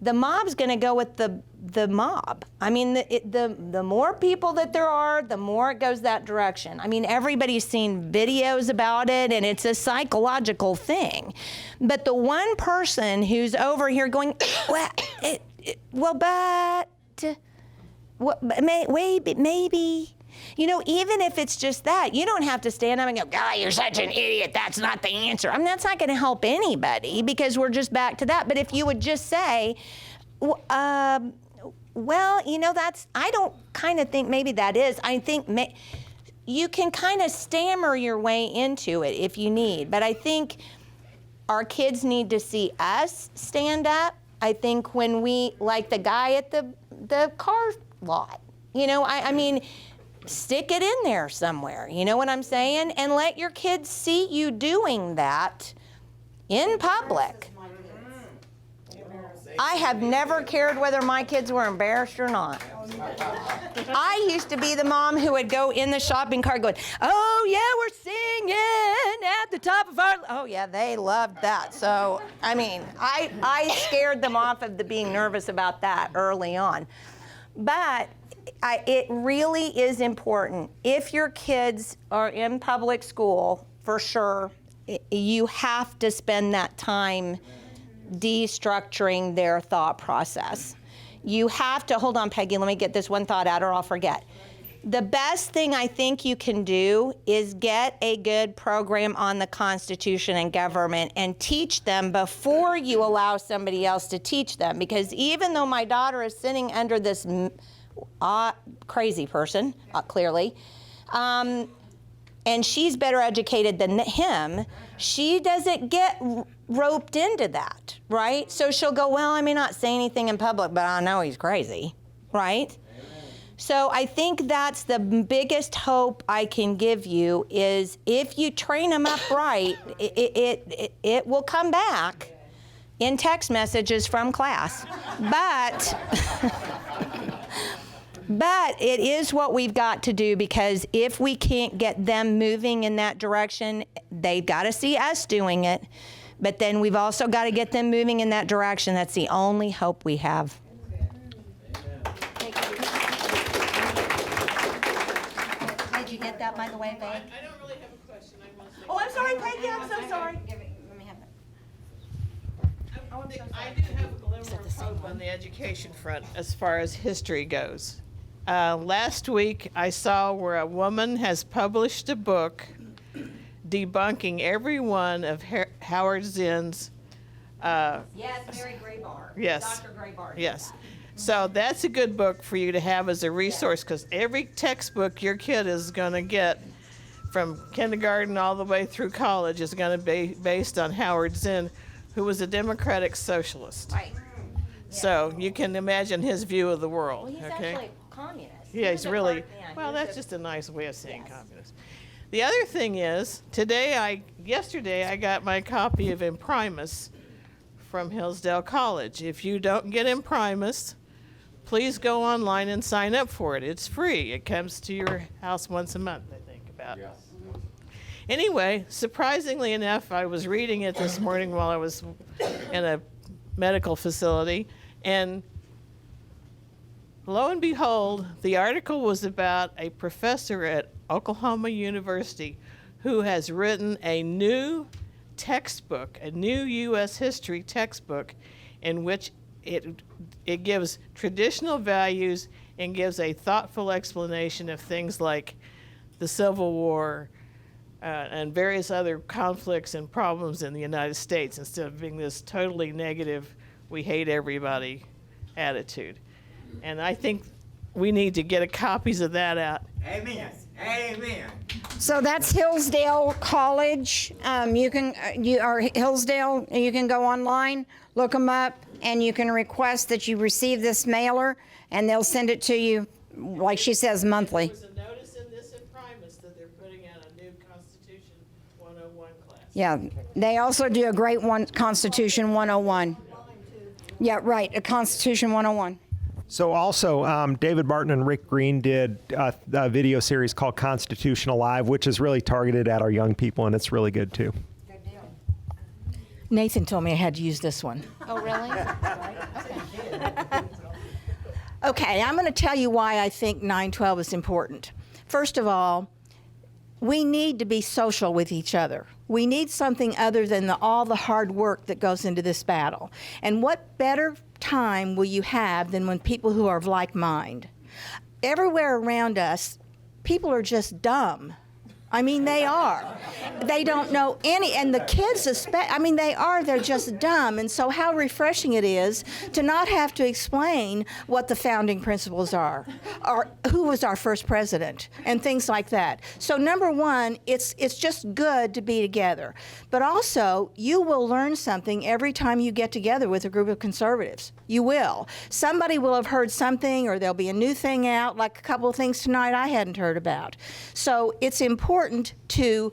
[SPEAKER 12] the mob's going to go with the mob. I mean, the more people that there are, the more it goes that direction. I mean, everybody's seen videos about it, and it's a psychological thing. But the one person who's over here going, maybe. You know, even if it's just that, you don't have to stand up and go, God, you're such an idiot. That's not the answer. I mean, that's not going to help anybody because we're just back to that. But if you would just say, well, you know, I don't kind of think maybe that is. I think you can kind of stammer your way into it if you need. But I think our kids need to see us stand up. I think when like the guy at the car lot, you know, I mean, stick it in there somewhere, you know what I'm saying? And let your kids see you doing that in public. I have never cared whether my kids were embarrassed or not. I used to be the mom who would go in the shopping cart going, oh yeah, we're singing at the top of our, oh yeah, they loved that. So, I mean, I scared them off of being nervous about that early on. But it really is important. If your kids are in public school, for sure, you have to spend that time destructuring their thought process. You have to, hold on, Peggy, let me get this one thought out or I'll forget. The best thing I think you can do is get a good program on the Constitution and government and teach them before you allow somebody else to teach them. Because even though my daughter is sitting under this crazy person, clearly, and she's better educated than him, she doesn't get roped into that, right? So she'll go, well, I may not say anything in public, but I know he's crazy, right? Amen. So I think that's the biggest hope I can give you is if you train them up right, it will come back in text messages from class. But it is what we've got to do, because if we can't get them moving in that direction, they've got to see us doing it. But then we've also got to get them moving in that direction. That's the only hope we have.
[SPEAKER 1] Did you get that, by the way, babe?
[SPEAKER 15] I don't really have a question.
[SPEAKER 12] I'm sorry, Peggy. I'm so sorry.
[SPEAKER 1] Let me have it.
[SPEAKER 15] I do have a glimmer of hope on the education front as far as history goes. Last week, I saw where a woman has published a book debunking every one of Howard Zinn's.
[SPEAKER 12] Yes, Mary Graybar.
[SPEAKER 15] Yes.
[SPEAKER 12] Dr. Graybar.
[SPEAKER 15] Yes. So that's a good book for you to have as a resource, because every textbook your kid is going to get from kindergarten all the way through college is going to be based on Howard Zinn, who was a democratic socialist.
[SPEAKER 12] Right.
[SPEAKER 15] So you can imagine his view of the world.
[SPEAKER 12] Well, he's actually communist.
[SPEAKER 15] Yeah, he's really, well, that's just a nice way of saying communist. The other thing is, yesterday I got my copy of Imprimis from Hillsdale College. If you don't get Imprimis, please go online and sign up for it. It's free. It comes to your house once a month, I think, about. Yes. Anyway, surprisingly enough, I was reading it this morning while I was in a medical facility, and lo and behold, the article was about a professor at Oklahoma University who has written a new textbook, a new U.S. history textbook, in which it gives traditional values and gives a thoughtful explanation of things like the Civil War and various other conflicts and problems in the United States, instead of being this totally negative, we hate everybody attitude. And I think we need to get copies of that out.
[SPEAKER 16] Amen. Amen.
[SPEAKER 1] So that's Hillsdale College. You can go online, look them up, and you can request that you receive this mailer, and they'll send it to you, like she says, monthly.
[SPEAKER 15] There was a notice in this Imprimis that they're putting out a new Constitution 101 class.
[SPEAKER 1] Yeah, they also do a great one, Constitution 101. Yeah, right, a Constitution 101.
[SPEAKER 11] So also, David Barton and Rick Green did a video series called Constitution Alive, which is really targeted at our young people, and it's really good too.
[SPEAKER 13] Nathan told me I had to use this one.
[SPEAKER 12] Oh, really?
[SPEAKER 13] Okay, I'm going to tell you why I think 9/12 is important. First of all, we need to be social with each other. We need something other than all the hard work that goes into this battle. And what better time will you have than when people who are of like mind? Everywhere around us, people are just dumb. I mean, they are. They don't know any, and the kids, they're just dumb. And so how refreshing it is to not have to explain what the founding principles are, or who was our first president, and things like that. So number one, it's just good to be together. But also, you will learn something every time you get together with a group of conservatives. You will. Somebody will have heard something, or there'll be a new thing out, like a couple of things tonight I hadn't heard about. So it's important to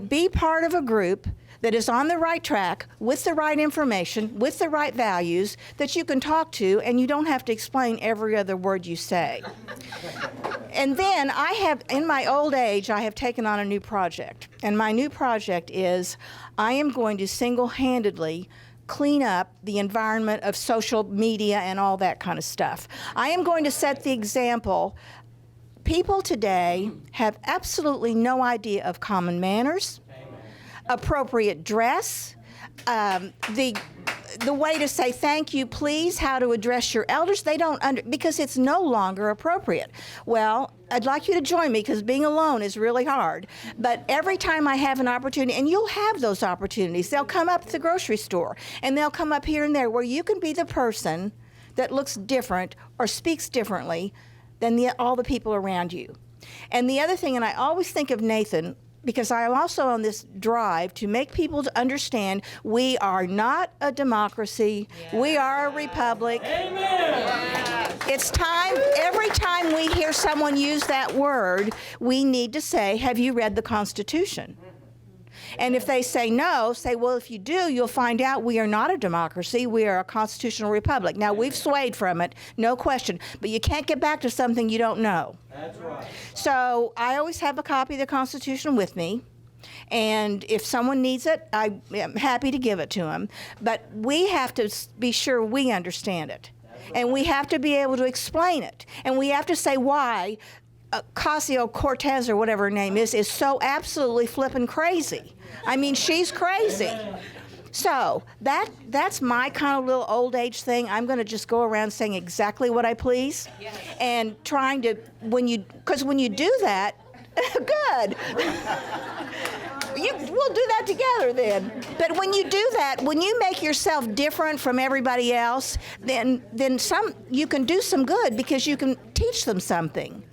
[SPEAKER 13] be part of a group that is on the right track, with the right information, with the right values, that you can talk to, and you don't have to explain every other word you say. And then in my old age, I have taken on a new project. And my new project is I am going to single-handedly clean up the environment of social media and all that kind of stuff. I am going to set the example. People today have absolutely no idea of common manners, appropriate dress, the way to say thank you, please, how to address your elders. They don't because it's no longer appropriate. Well, I'd like you to join me, because being alone is really hard. But every time I have an opportunity, and you'll have those opportunities, they'll come up at the grocery store, and they'll come up here and there, where you can be the person that looks different or speaks differently than all the people around you. And the other thing, and I always think of Nathan, because I am also on this drive to make people to understand we are not a democracy, we are a republic. Amen. It's time, every time we hear someone use that word, we need to say, have you read the Constitution? And if they say no, say, well, if you do, you'll find out we are not a democracy, we are a constitutional republic. Now, we've swayed from it, no question, but you can't get back to something you don't know. That's right. So I always have a copy of the Constitution with me, and if someone needs it, I am happy to give it to them. But we have to be sure we understand it, and we have to be able to explain it, and we have to say why Ocasio-Cortez, or whatever her name is so absolutely flippin' crazy. I mean, she's crazy. So that's my kind of little old age thing. I'm going to just go around saying exactly what I please, and trying to, because when you do that, good. We'll do that together then. But when you do that, when you make yourself different from everybody else, then you can do some good, because you can teach them something.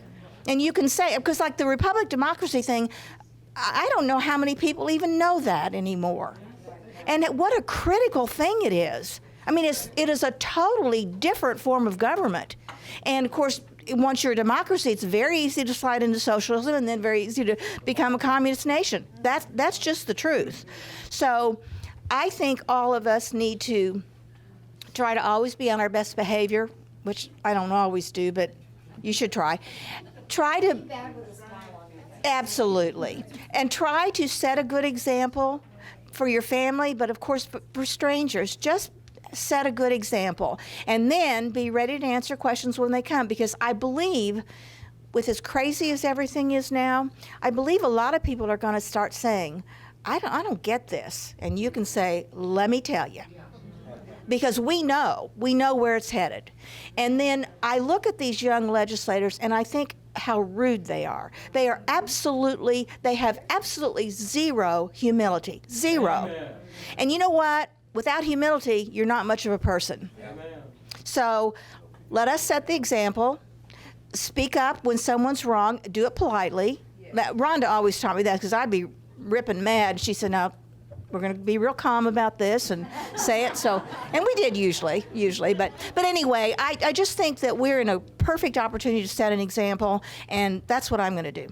[SPEAKER 13] And you can say, because like the Republic Democracy thing, I don't know how many people even know that anymore. And what a critical thing it is. I mean, it is a totally different form of government. And of course, once you're a democracy, it's very easy to slide into socialism, and then very easy to become a communist nation. That's just the truth. So I think all of us need to try to always be on our best behavior, which I don't always do, but you should try. Try to, absolutely, and try to set a good example for your family, but of course for strangers. Just set a good example. And then be ready to answer questions when they come, because I believe, with as crazy as everything is now, I believe a lot of people are going to start saying, I don't get this. And you can say, let me tell you. Because we know where it's headed. And then I look at these young legislators and I think how rude they are. They have absolutely zero humility. Zero. Amen. And you know what? Without humility, you're not much of a person. Amen. So let us set the example. Speak up when someone's wrong. Do it politely. Yeah. Rhonda always taught me that, because I'd be ripping mad. She said, no, we're going to be real calm about this and say it. So, and we did usually, but anyway, I just think that we're in a perfect opportunity to set an example, and that's what I'm going to do.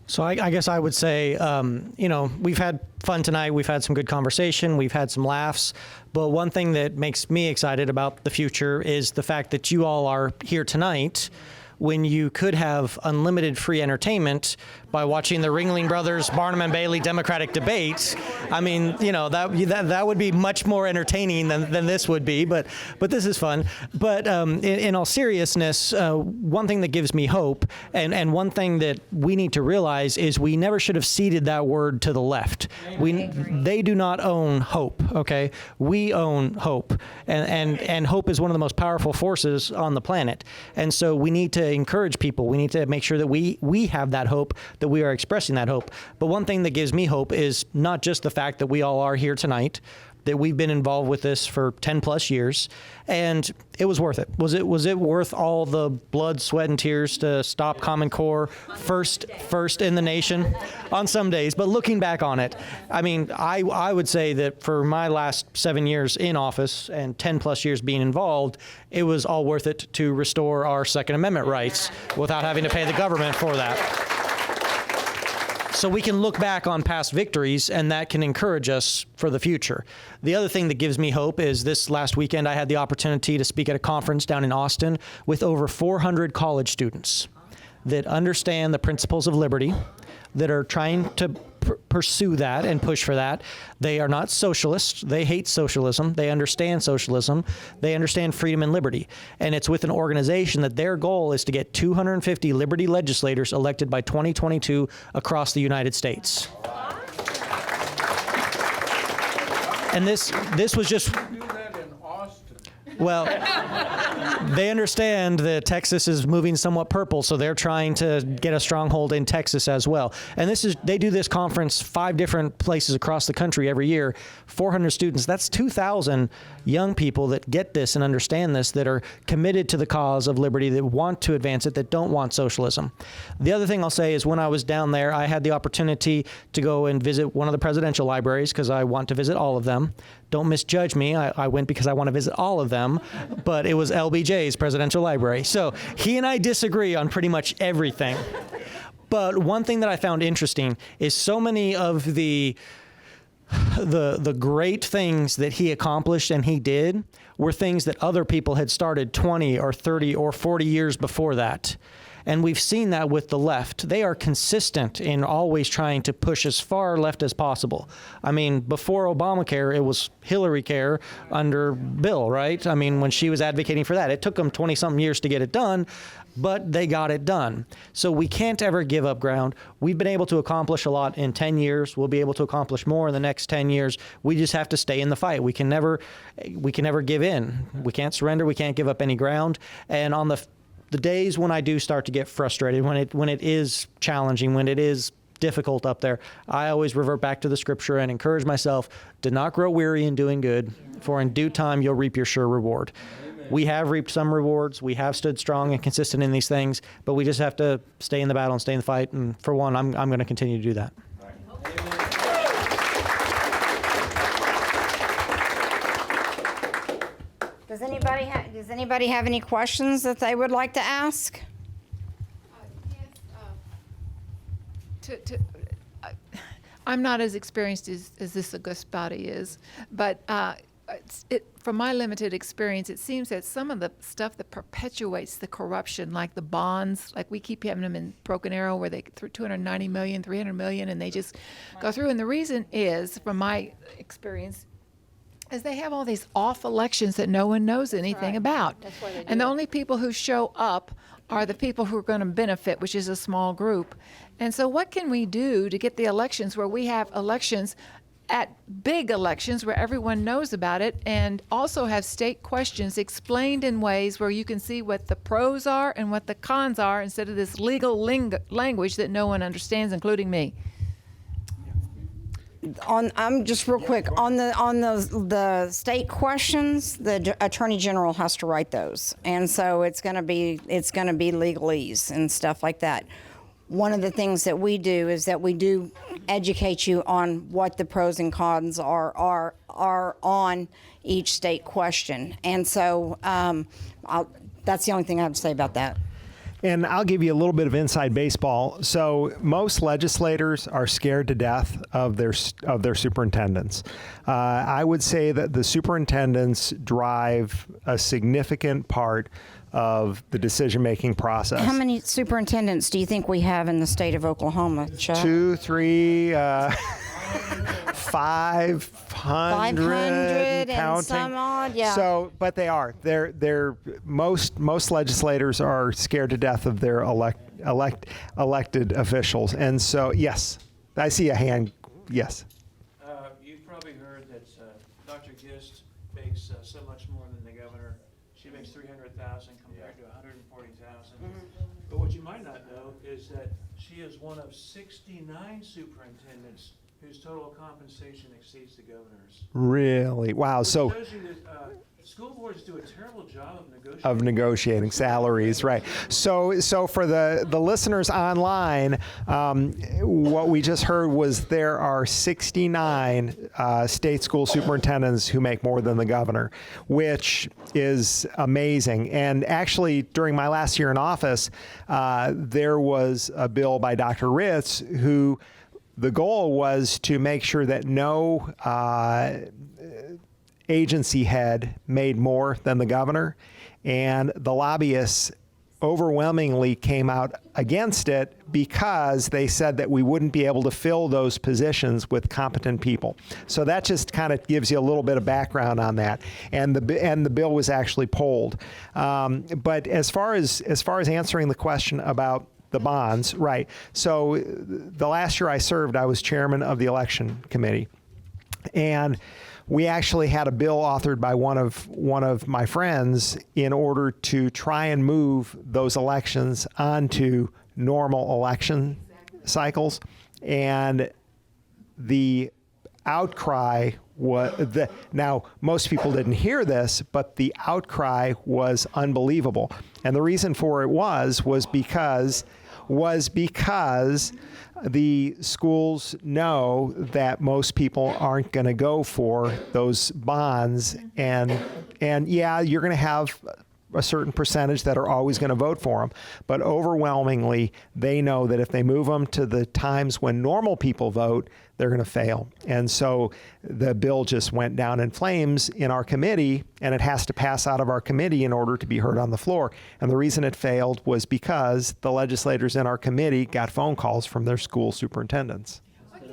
[SPEAKER 14] So I guess I would say, we've had fun tonight. We've had some good conversation. We've had some laughs. But one thing that makes me excited about the future is the fact that you all are here tonight when you could have unlimited free entertainment by watching the Ringling Brothers, Barnum and Bailey Democratic debate. I mean, that would be much more entertaining than this would be, but this is fun. But in all seriousness, one thing that gives me hope, and one thing that we need to realize, is we never should have ceded that word to the left. They do not own hope, okay? We own hope, and hope is one of the most powerful forces on the planet. And so we need to encourage people. We need to make sure that we have that hope, that we are expressing that hope. But one thing that gives me hope is not just the fact that we all are here tonight, that we've been involved with this for 10 plus years, and it was worth it. Was it worth all the blood, sweat, and tears to stop Common Core first in the nation on some days? But looking back on it, I mean, I would say that for my last 7 years in office and 10 plus years being involved, it was all worth it to restore our Second Amendment rights without having to pay the government for that. So we can look back on past victories, and that can encourage us for the future. The other thing that gives me hope is this last weekend I had the opportunity to speak at a conference down in Austin with over 400 college students that understand the principles of liberty, that are trying to pursue that and push for that. They are not socialists. They hate socialism. They understand socialism. They understand freedom and liberty. And it's with an organization that their goal is to get 250 liberty legislators elected by 2022 across the United States. And this was just... Well, they understand that Texas is moving somewhat purple, so they're trying to get a stronghold in Texas as well. And they do this conference 5 different places across the country every year, 400 students. That's 2,000 young people that get this and understand this, that are committed to the cause of liberty, that want to advance it, that don't want socialism. The other thing I'll say is when I was down there, I had the opportunity to go and visit one of the presidential libraries because I want to visit all of them. Don't misjudge me. I went because I want to visit all of them, but it was LBJ's presidential library. So he and I disagree on pretty much everything. But one thing that I found interesting is so many of the great things that he accomplished and he did were things that other people had started 20 or 30 or 40 years before that. And we've seen that with the left. They are consistent in always trying to push as far left as possible. I mean, before Obamacare, it was Hillary Care under Bill, right? I mean, when she was advocating for that, it took them 20-something years to get it done, but they got it done. So we can't ever give up ground. We've been able to accomplish a lot in 10 years. We'll be able to accomplish more in the next 10 years. We just have to stay in the fight. We can never give in. We can't surrender. We can't give up any ground. And on the days when I do start to get frustrated, when it is challenging, when it is difficult up there, I always revert back to the scripture and encourage myself, do not grow weary in doing good, for in due time you'll reap your sure reward. Amen. We have reaped some rewards. We have stood strong and consistent in these things, but we just have to stay in the battle and stay in the fight. And for one, I'm going to continue to do that.
[SPEAKER 1] Does anybody have any questions that they would like to ask?
[SPEAKER 17] I'm not as experienced as this august body is, but from my limited experience, it seems that some of the stuff that perpetuates the corruption, like the bonds, like we keep having them in Broken Arrow where they through 290 million, 300 million, and they just go through. And the reason is, from my experience, is they have all these off elections that no one knows anything about.
[SPEAKER 12] That's why they do
[SPEAKER 17] And the
[SPEAKER 12] it.
[SPEAKER 17] only people who show up are the people who are going to benefit, which is a small group. And so what can we do to get the elections where we have elections at big elections where everyone knows about it, and also have state questions explained in ways where you can see what the pros are and what the cons are, instead of this legal language that no one understands, including me.
[SPEAKER 1] I'm just real quick on the state questions. The Attorney General has to write those, and so it's going to be legalese and stuff like that. One of the things that we do is that we do educate you on what the pros and cons are on each state question, and so that's the only thing I have to say about that.
[SPEAKER 11] And I'll give you a little bit of inside baseball. So most legislators are scared to death of their superintendents. I would say that the superintendents drive a significant part of the decision-making process.
[SPEAKER 1] How many superintendents do you think we have in the state of Oklahoma, Chuck?
[SPEAKER 11] 2, 3, 500
[SPEAKER 1] 500 and
[SPEAKER 11] counting.
[SPEAKER 1] some odd, yeah.
[SPEAKER 11] So, but they're most legislators are scared to death of their elected officials, and so yes, I see a hand. Yes.
[SPEAKER 18] You've probably heard that Dr. Gist makes so much more than the governor. She makes $300,000 compared to $140,000. But what you might not know is that she is one of 69 superintendents whose total compensation exceeds the governor's.
[SPEAKER 11] Really? Wow.
[SPEAKER 18] Which
[SPEAKER 11] So
[SPEAKER 18] shows you that school boards do a terrible job
[SPEAKER 11] of negotiating salaries, right? So for the listeners online, what we just heard was there are 69 state school superintendents who make more than the governor, which is amazing. And actually, during my last year in office, there was a bill by Dr. Ritz who the goal was to make sure that no agency head made more than the governor, and the lobbyists overwhelmingly came out against it because they said that we wouldn't be able to fill those positions with competent people. So that just kind of gives you a little bit of background on that, and the bill was actually polled. But as far as answering the question about the bonds, right? So the last year I served, I was chairman of the election committee, and we actually had a bill authored by one of my friends in order to try and move those elections onto normal election cycles, and the outcry was now most people didn't hear this, but the outcry was unbelievable, and the reason for it was because the schools know that most people aren't going to go for those bonds, and yeah, you're going to have a certain percentage that are always going to vote for them, but overwhelmingly they know that if they move them to the times when normal people vote, they're going to fail. And so the bill just went down in flames in our committee, and it has to pass out of our committee in order to be heard on the floor. And the reason it failed was because the legislators in our committee got phone calls from their school superintendents.
[SPEAKER 17] What can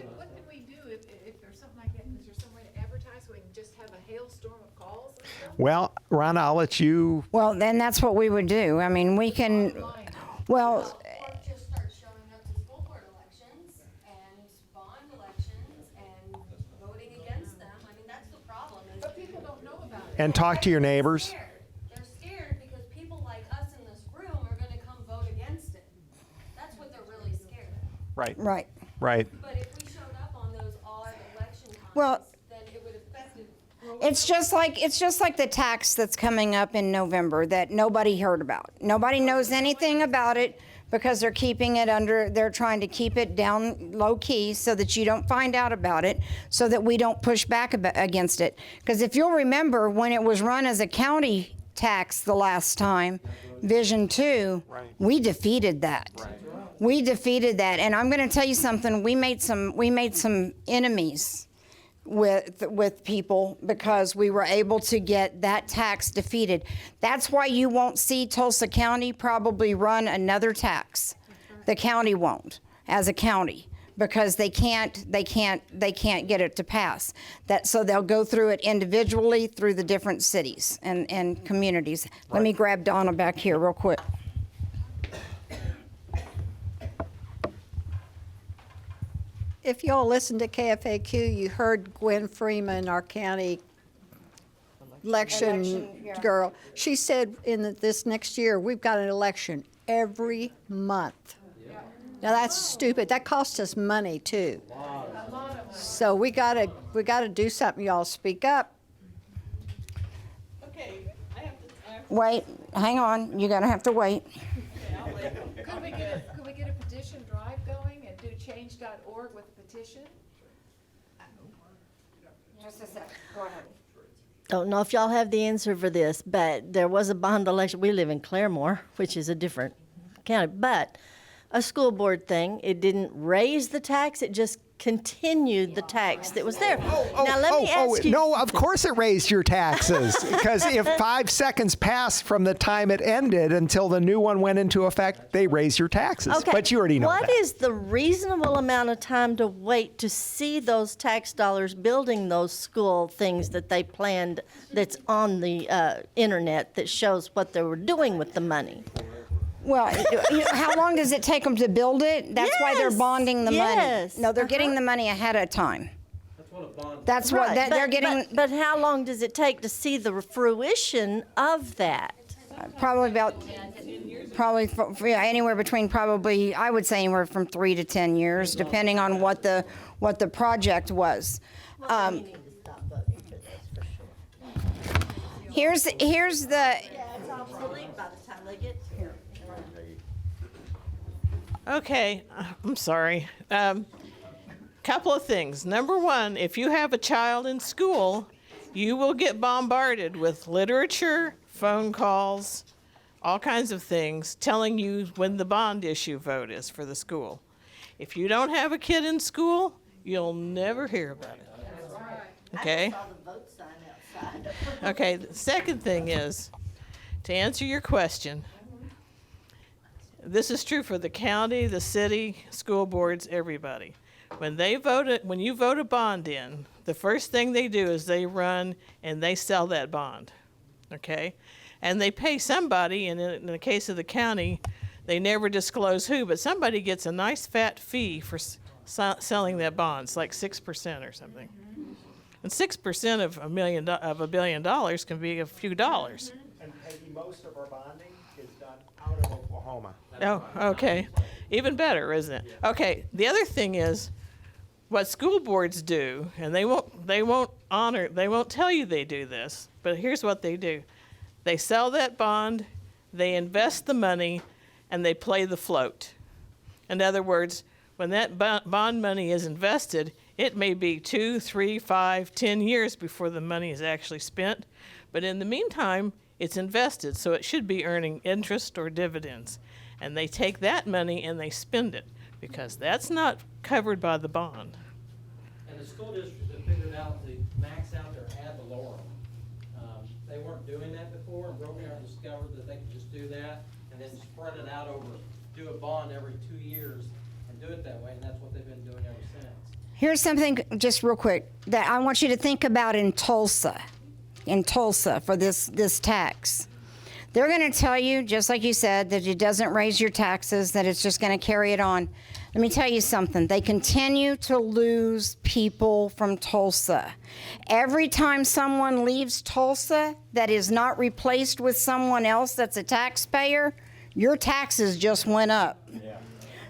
[SPEAKER 17] we do if there's something like that? Is there some way to advertise so we can just have a hailstorm of calls and stuff?
[SPEAKER 11] Well, Rhonda, I'll let you.
[SPEAKER 1] Well, then that's what we would do. I mean, we can, well,
[SPEAKER 19] Or just start showing up to school board elections and bond elections and voting against them. I mean, that's the problem.
[SPEAKER 17] But people don't know about it.
[SPEAKER 11] And talk to your neighbors.
[SPEAKER 19] They're scared because people like us in this room are going to come vote against it. That's what they're really scared of.
[SPEAKER 11] Right.
[SPEAKER 1] Right.
[SPEAKER 11] Right.
[SPEAKER 19] But if we showed up on those odd election times,
[SPEAKER 1] Well,
[SPEAKER 19] then it would affect it.
[SPEAKER 1] it's just like the tax that's coming up in November that nobody heard about. Nobody knows anything about it because they're keeping it they're trying to keep it down low key so that you don't find out about it, so that we don't push back against it. Because if you'll remember, when it was run as a county tax the last time, Vision 2, we defeated that. We defeated that, and I'm going to tell you something. We made some enemies with people because we were able to get that tax defeated. That's why you won't see Tulsa County probably run another tax. The county won't, as a county, because they can't get it to pass. So they'll go through it individually through the different cities and communities. Let me grab Donna back here real quick.
[SPEAKER 20] If y'all listened to KFAQ, you heard Gwen Freeman, our county election girl. She said this next year, we've got an election every month. Now that's stupid. That costs us money too. So we gotta do something. Y'all speak up.
[SPEAKER 15] Okay,
[SPEAKER 1] Wait, hang on. You're gonna have to wait.
[SPEAKER 17] Could we get a petition drive going and do change.org with a petition?
[SPEAKER 1] Just a sec. Go ahead.
[SPEAKER 21] Don't know if y'all have the answer for this, but there was a bond election. We live in Claremore, which is a different county, but a school board thing. It didn't raise the tax. It just continued the tax that was there. Now let me ask you.
[SPEAKER 11] No, of course it raised your taxes because if 5 seconds passed from the time it ended until the new one went into effect, they raised your taxes.
[SPEAKER 21] Okay.
[SPEAKER 11] But you already know
[SPEAKER 21] What
[SPEAKER 11] that.
[SPEAKER 21] is the reasonable amount of time to wait to see those tax dollars building those school things that they planned that's on the internet that shows what they were doing with the money?
[SPEAKER 1] Well, how long does it take them to build it? That's why they're bonding the
[SPEAKER 21] yes.
[SPEAKER 1] money. No, they're getting the money ahead of time. That's what
[SPEAKER 21] Right,
[SPEAKER 1] they're getting.
[SPEAKER 21] But how long does it take to see the fruition of that?
[SPEAKER 1] Probably anywhere between I would say anywhere from 3 to 10 years, depending on what the project was. Here's the.
[SPEAKER 21] It's obsolete by the time they get here.
[SPEAKER 15] Okay, I'm sorry. Couple of things. Number one, if you have a child in school, you will get bombarded with literature, phone calls, all kinds of things telling you when the bond issue vote is for the school. If you don't have a kid in school, you'll never hear about it. Okay? Okay, the second thing is, to answer your question, this is true for the county, the city, school boards, everybody. When you vote a bond in, the first thing they do is they run and they sell that bond, okay? And they pay somebody, and in the case of the county, they never disclose who, but somebody gets a nice fat fee for selling that bond. It's like 6% or something. And 6% of $1 billion can be a few dollars.
[SPEAKER 11] And Peggy, most of our bonding is done out of Oklahoma.
[SPEAKER 15] Oh, okay. Even better, isn't it? Okay, the other thing is what school boards do, and they won't tell you they do this, but here's what they do. They sell that bond, they invest the money, and they play the float. In other words, when that bond money is invested, it may be 2, 3, 5, 10 years before the money is actually spent, but in the meantime, it's invested, so it should be earning interest or dividends. And they take that money and they spend it because that's not covered by the bond.
[SPEAKER 22] And the school districts have figured out to max out their ad valorem. They weren't doing that before, and Broken discovered that they could just do that and then spread it out over, do a bond every 2 years and do it that way, and that's what they've been doing ever since.
[SPEAKER 1] Here's something just real quick that I want you to think about in Tulsa for this tax. They're going to tell you, just like you said, that it doesn't raise your taxes, that it's just going to carry it on. Let me tell you something. They continue to lose people from Tulsa. Every time someone leaves Tulsa that is not replaced with someone else that's a taxpayer, your taxes just went up. Yeah.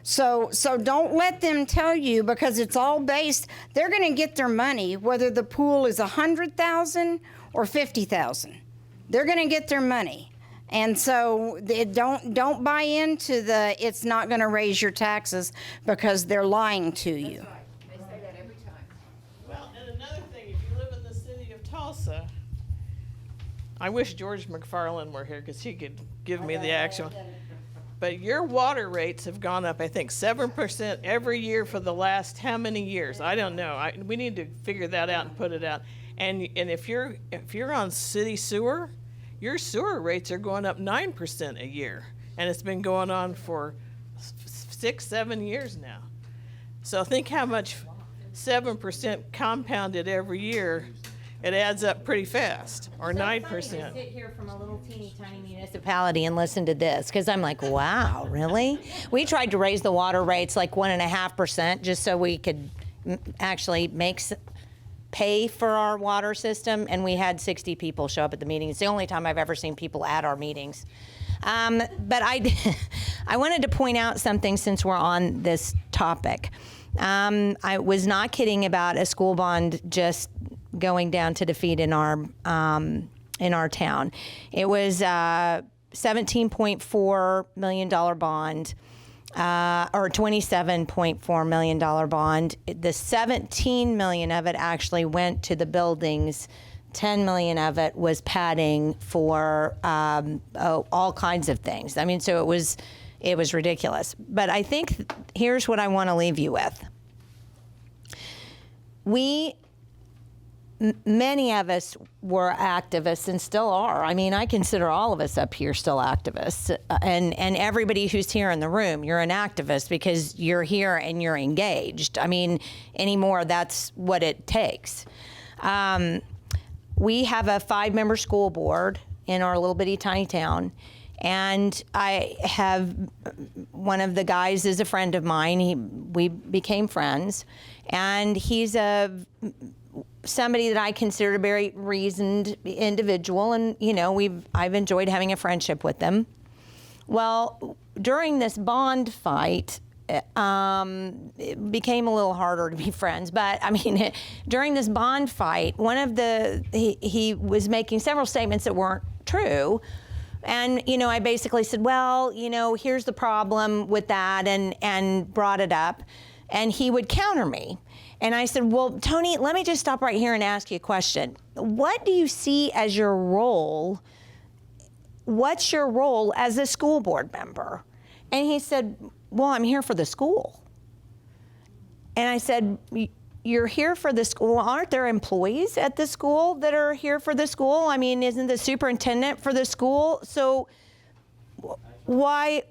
[SPEAKER 1] So don't let them tell you, because it's all based, they're going to get their money whether the pool is $100,000 or $50,000. They're going to get their money. And so don't buy into it's not going to raise your taxes, because they're lying to you.
[SPEAKER 17] That's right. They say that every time.
[SPEAKER 15] Well, and another thing, if you live in the city of Tulsa, I wish George McFarland were here because he could give me the actual. but your water rates have gone up, I think, 7% every year for the last how many years? I don't know. We need to figure that out and put it out. And if you're on city sewer, your sewer rates are going up 9% a year, and it's been going on for 6-7 years now. So think how much 7% compounded every year. It adds up pretty fast, or 9%.
[SPEAKER 12] To sit here from a little teeny tiny municipality and listen to this, because I'm like, wow, really? We tried to raise the water rates like 1.5% just so we could actually pay for our water system, and we had 60 people show up at the meeting. It's the only time I've ever seen people at our meetings. But I wanted to point out something since we're on this topic. I was not kidding about a school bond just going down to defeat in our town. It was a $17.4 million bond, or $27.4 million bond. The $17 million of it actually went to the buildings. $10 million of it was padding for all kinds of things. I mean, so it was ridiculous. But I think here's what I want to leave you with. Many of us were activists and still are. I mean, I consider all of us up here still activists. And everybody who's here in the room, you're an activist because you're here and you're engaged. I mean, anymore, that's what it takes. We have a 5-member school board in our little bitty tiny town. And I have, one of the guys is a friend of mine. We became friends. And he's somebody that I consider a very reasoned individual, and I've enjoyed having a friendship with them. Well, during this bond fight, it became a little harder to be friends. But I mean, during this bond fight, he was making several statements that weren't true. And, I basically said, well, here's the problem with that, and brought it up. And he would counter me. And I said, well, Tony, let me just stop right here and ask you a question. What do you see as your role? What's your role as a school board member? And he said, well, I'm here for the school. And I said, you're here for the school? Aren't there employees at the school that are here for the school? I mean, isn't the superintendent for the school? So why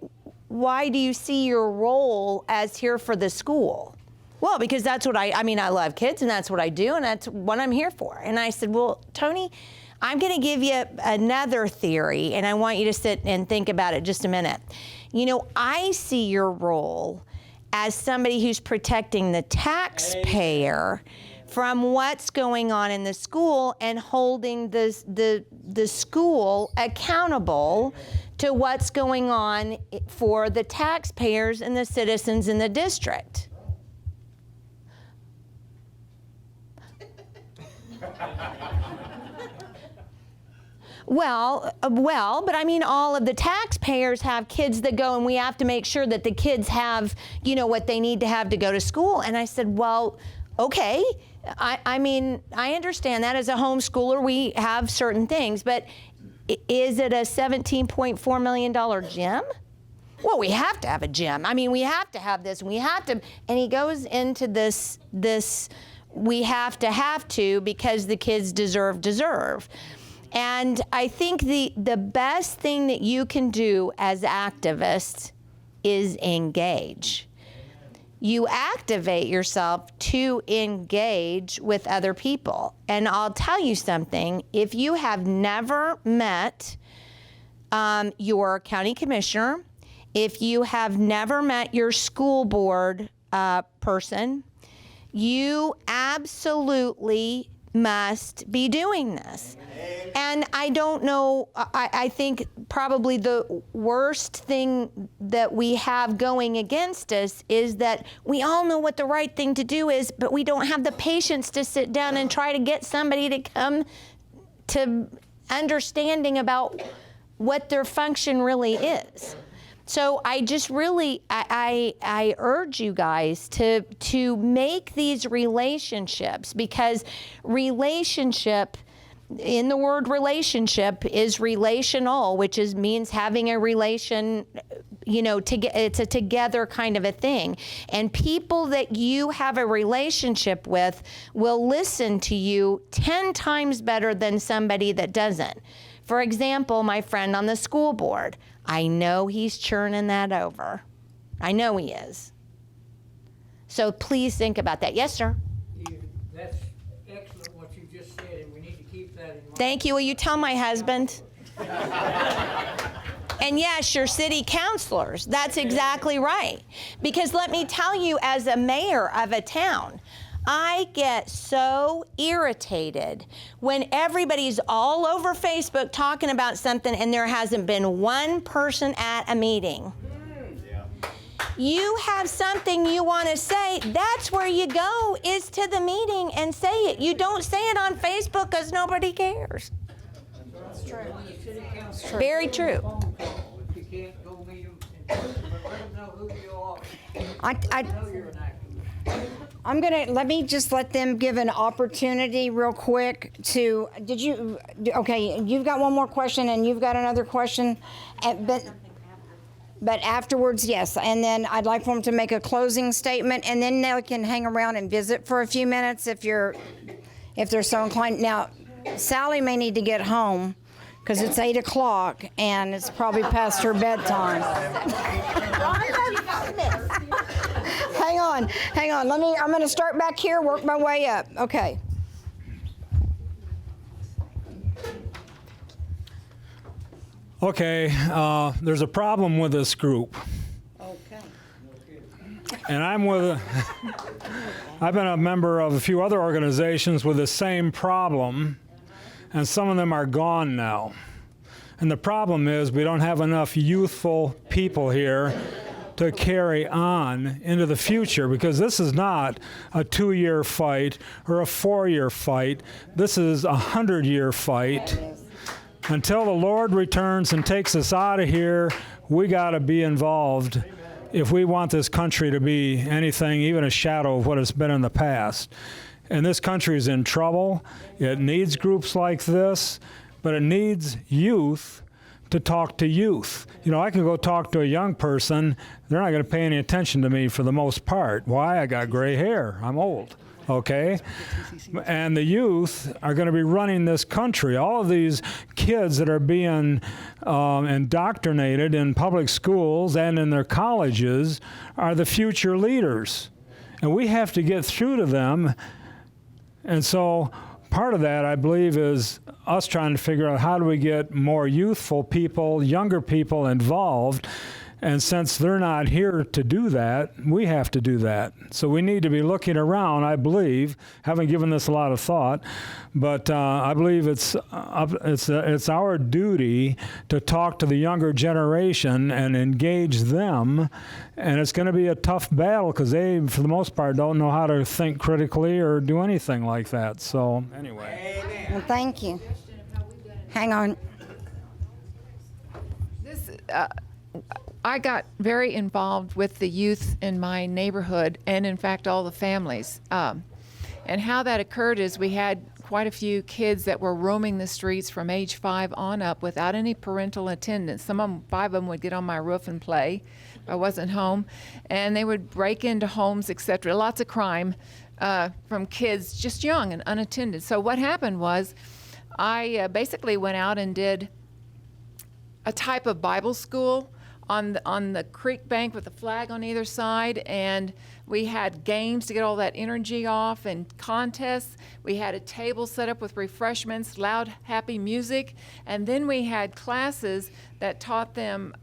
[SPEAKER 12] do you see your role as here for the school? Well, because that's what I love kids, and that's what I do, and that's what I'm here for. And I said, well, Tony, I'm going to give you another theory, and I want you to sit and think about it just a minute. I see your role as somebody who's protecting the taxpayer from what's going on in the school and holding the school accountable to what's going on for the taxpayers and the citizens in the district. Well, but I mean, all of the taxpayers have kids that go, and we have to make sure that the kids have, what they need to have to go to school. And I said, well, okay. I mean, I understand that as a homeschooler, we have certain things, but is it a $17.4 million gym? Well, we have to have a gym. I mean, we have to have this, and we have to, and he goes into this, we have to, because the kids deserve. And I think the best thing that you can do as activists is engage. You activate yourself to engage with other people. And I'll tell you something, if you have never met your county commissioner, if you have never met your school board person, you absolutely must be doing this. And I don't know, I think probably the worst thing that we have going against us is that we all know what the right thing to do is, but we don't have the patience to sit down and try to get somebody to come to understanding about what their function really is. So I just really, I urge you guys to make these relationships, because relationship, in the word relationship, is relational, which means having a relation, it's a together kind of a thing. And people that you have a relationship with will listen to you 10 times better than somebody that doesn't. For example, my friend on the school board, I know he's churning that over. I know he is. So please think about that. Yes, sir?
[SPEAKER 3] That's excellent what you just said, and we need to keep that in mind.
[SPEAKER 12] Thank you. Will you tell my husband? And yes, your city councilors. That's exactly right. Because let me tell you, as a mayor of a town, I get so irritated when everybody's all over Facebook talking about something and there hasn't been one person at a meeting. You have something you want to say, that's where you go, is to the meeting and say it. You don't say it on Facebook because nobody cares.
[SPEAKER 3] That's true.
[SPEAKER 12] Very true.
[SPEAKER 3] If you can't go meet them in person, but let them know who you are. Know you're an actor.
[SPEAKER 1] Let me just let them give an opportunity real quick to, okay, you've got one more question and you've got another question, but afterwards, yes. And then I'd like for them to make a closing statement, and then they can hang around and visit for a few minutes if they're so inclined. Now, Sally may need to get home because it's 8 o'clock and it's probably past her bedtime. Hang on. I'm going to start back here, work my way up. Okay.
[SPEAKER 8] Okay, there's a problem with this group.
[SPEAKER 1] Okay.
[SPEAKER 8] And I've been a member of a few other organizations with the same problem, and some of them are gone now. And the problem is we don't have enough youthful people here to carry on into the future, because this is not a 2-year fight or a 4-year fight. This is a 100-year fight. Until the Lord returns and takes us out of here, we got to be involved if we want this country to be anything, even a shadow of what it's been in the past. And this country is in trouble. It needs groups like this, but it needs youth to talk to youth. I can go talk to a young person. They're not going to pay any attention to me for the most part. Why? I got gray hair. I'm old. Okay? And the youth are going to be running this country. All of these kids that are being indoctrinated in public schools and in their colleges are the future leaders. And we have to get through to them. And so part of that, I believe, is us trying to figure out how do we get more youthful people, younger people involved. And since they're not here to do that, we have to do that. So we need to be looking around, I believe. Haven't given this a lot of thought, but I believe it's our duty to talk to the younger generation and engage them. And it's going to be a tough battle because they, for the most part, don't know how to think critically or do anything like that. So anyway.
[SPEAKER 1] Well, thank you. Hang on.
[SPEAKER 17] I got very involved with the youth in my neighborhood and, in fact, all the families. And how that occurred is we had quite a few kids that were roaming the streets from age 5 on up without any parental attendance. 5 of them would get on my roof and play if I wasn't home. And they would break into homes, etc. Lots of crime from kids just young and unattended. So what happened was I basically went out and did a type of Bible school on the creek bank with a flag on either side, and we had games to get all that energy off and contests. We had a table set up with refreshments, loud, happy music, and then we had classes that taught them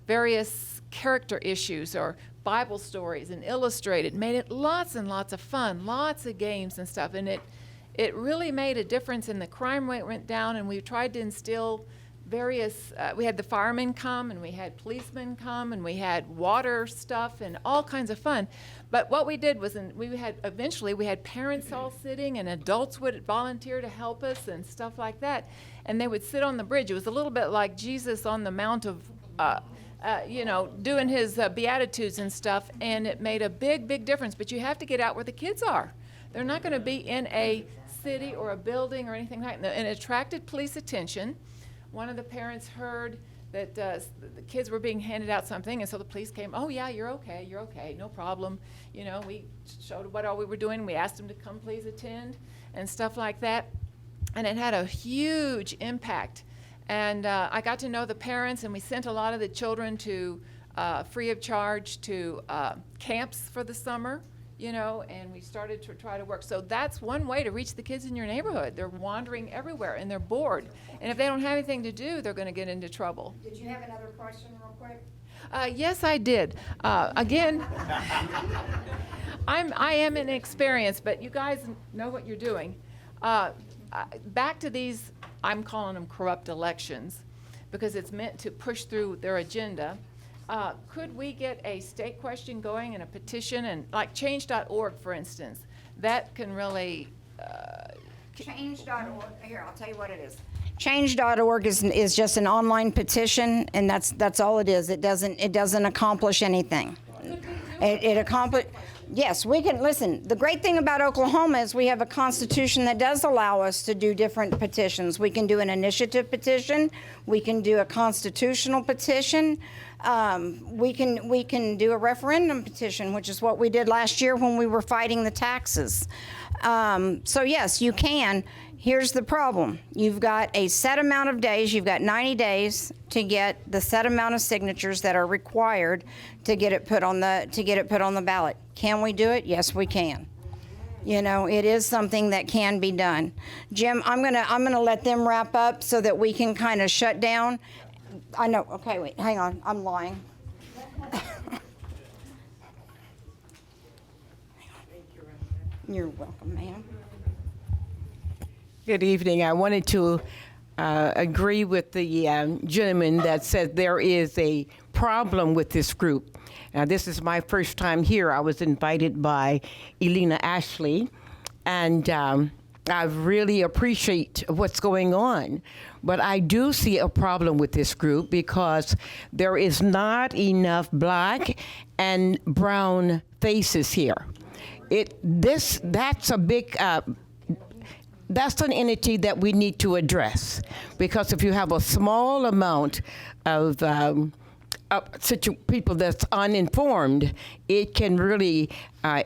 [SPEAKER 17] various character issues or Bible stories and illustrated, made it lots and lots of fun, lots of games and stuff, and it really made a difference, and the crime rate went down, and we tried to instill various, we had the firemen come and we had policemen come and we had water stuff and all kinds of fun. But what we did was eventually we had parents all sitting and adults would volunteer to help us and stuff like that. And they would sit on the bridge. It was a little bit like Jesus on the Mount of, doing his Beatitudes and stuff. And it made a big, big difference. But you have to get out where the kids are. They're not going to be in a city or a building or anything like that. And it attracted police attention. one of the parents heard that the kids were being handed out something, and so the police came. Oh yeah, you're okay, no problem. You know, we showed what all we were doing. We asked them to come please attend and stuff like that, and it had a huge impact. And I got to know the parents, and we sent a lot of the children to free of charge to camps for the summer, you know, and we started to try to work. So that's one way to reach the kids in your neighborhood. They're wandering everywhere and they're bored. And if they don't have anything to do, they're going to get into trouble.
[SPEAKER 1] Did you have another question real quick?
[SPEAKER 17] Yes, I did. Again, I am inexperienced, but you guys know what you're doing. Back to these, I'm calling them corrupt elections, because it's meant to push through their agenda. Could we get a state question going and a petition, and like change.org, for instance, that can really...
[SPEAKER 1] Change.org, here, I'll tell you what it is. Change.org is just an online petition, and that's all it is. It doesn't accomplish anything. It accomplish. Yes, we can, listen, the great thing about Oklahoma is we have a constitution that does allow us to do different petitions. We can do an initiative petition. We can do a constitutional petition. We can do a referendum petition, which is what we did last year when we were fighting the taxes. So yes, you can. Here's the problem. You've got a set amount of days. You've got 90 days to get the set amount of signatures that are required to get it put on the ballot. Can we do it? Yes, we can. You know, it is something that can be done. Jim, I'm gonna let them wrap up so that we can kind of shut down. I know. Okay, wait. Hang on. I'm lying. You're welcome, ma'am.
[SPEAKER 7] Good evening. I wanted to agree with the gentleman that said there is a problem with this group. Now, this is my first time here. I was invited by Elena Ashley, and I really appreciate what's going on. But I do see a problem with this group because there is not enough black and brown faces here. That's a big... That's an entity that we need to address, because if you have a small amount of people that's uninformed, it can really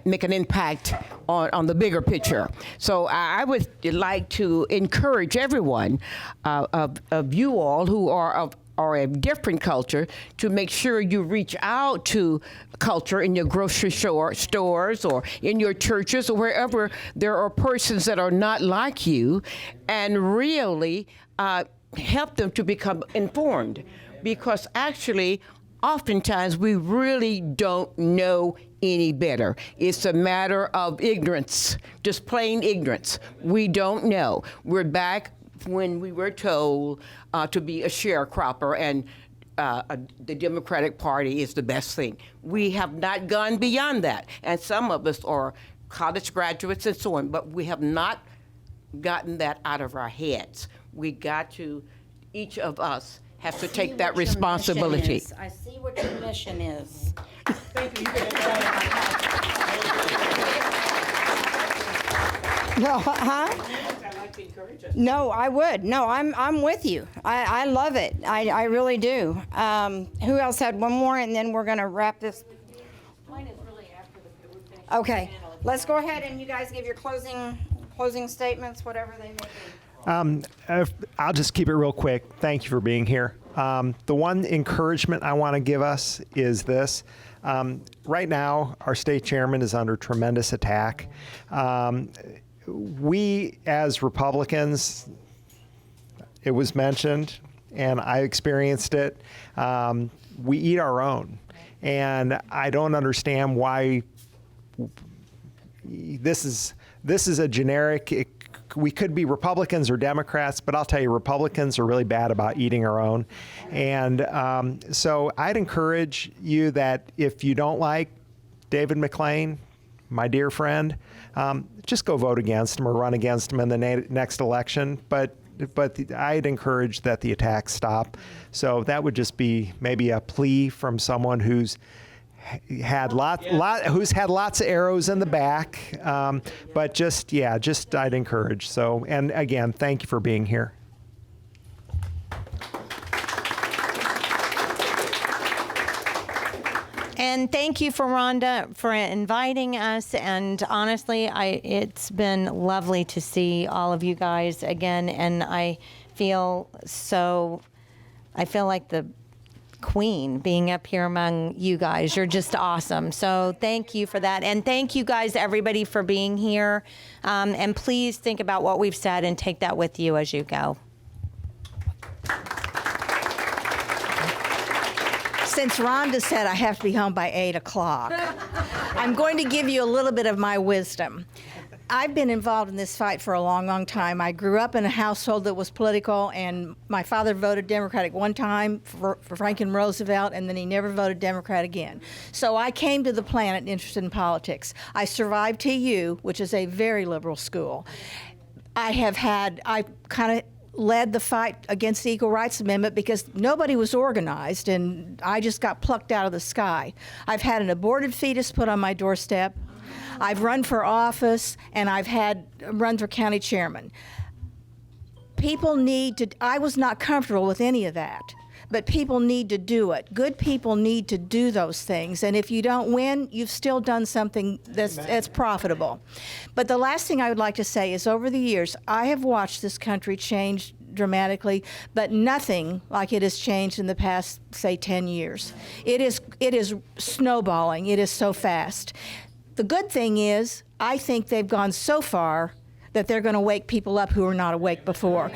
[SPEAKER 7] make an impact on the bigger picture. So I would like to encourage everyone of you all who are a different culture to make sure you reach out to culture in your grocery stores or in your churches or wherever there are persons that are not like you, and really help them to become informed. Because actually, oftentimes we really don't know any better. It's a matter of ignorance, just plain ignorance. We don't know. We're back when we were told to be a sharecropper and the Democratic Party is the best thing. We have not gone beyond that. And some of us are college graduates and so on, but we have not gotten that out of our heads. We got to, each of us has to take that responsibility.
[SPEAKER 1] I see what your mission is.
[SPEAKER 7] Thank you.
[SPEAKER 1] No, huh? No, I would. No, I'm with you. I love it. I really do. Who else had one more, and then we're going to wrap this?
[SPEAKER 19] Mine is really after the
[SPEAKER 1] Okay, let's go ahead and you guys give your closing statements, whatever they may be.
[SPEAKER 11] I'll just keep it real quick. Thank you for being here. The one encouragement I want to give us is this. Right now, our state chairman is under tremendous attack. We, as Republicans, it was mentioned, and I experienced it, we eat our own. And I don't understand why this is a generic, we could be Republicans or Democrats, but I'll tell you, Republicans are really bad about eating our own. And so I'd encourage you that if you don't like David McLean, my dear friend, just go vote against him or run against him in the next election. But I'd encourage that the attacks stop. So that would just be maybe a plea from someone who's had who's had lots of arrows in the back. But just I'd encourage. So, and again, thank you for being here.
[SPEAKER 12] And thank you for Rhonda for inviting us. And honestly, it's been lovely to see all of you guys again. And I feel like the queen being up here among you guys. You're just awesome. So thank you for that. And thank you guys, everybody, for being here. And please think about what we've said and take that with you as you go.
[SPEAKER 13] Since Rhonda said I have to be home by 8 o'clock, I'm going to give you a little bit of my wisdom. I've been involved in this fight for a long, long time. I grew up in a household that was political, and my father voted Democratic one time for Franklin Roosevelt, and then he never voted Democrat again. So I came to the planet interested in politics. I survived TU, which is a very liberal school. I kind of led the fight against the Equal Rights Amendment because nobody was organized, and I just got plucked out of the sky. I've had an aborted fetus put on my doorstep. I've run for office, and I've run for county chairman. People need to, I was not comfortable with any of that, but people need to do it. Good people need to do those things, and if you don't win, you've still done something that's profitable. But the last thing I would like to say is over the years, I have watched this country change dramatically, but nothing like it has changed in the past, say, 10 years. It is snowballing. It is so fast. The good thing is, I think they've gone so far that they're going to wake people up who were not awake before.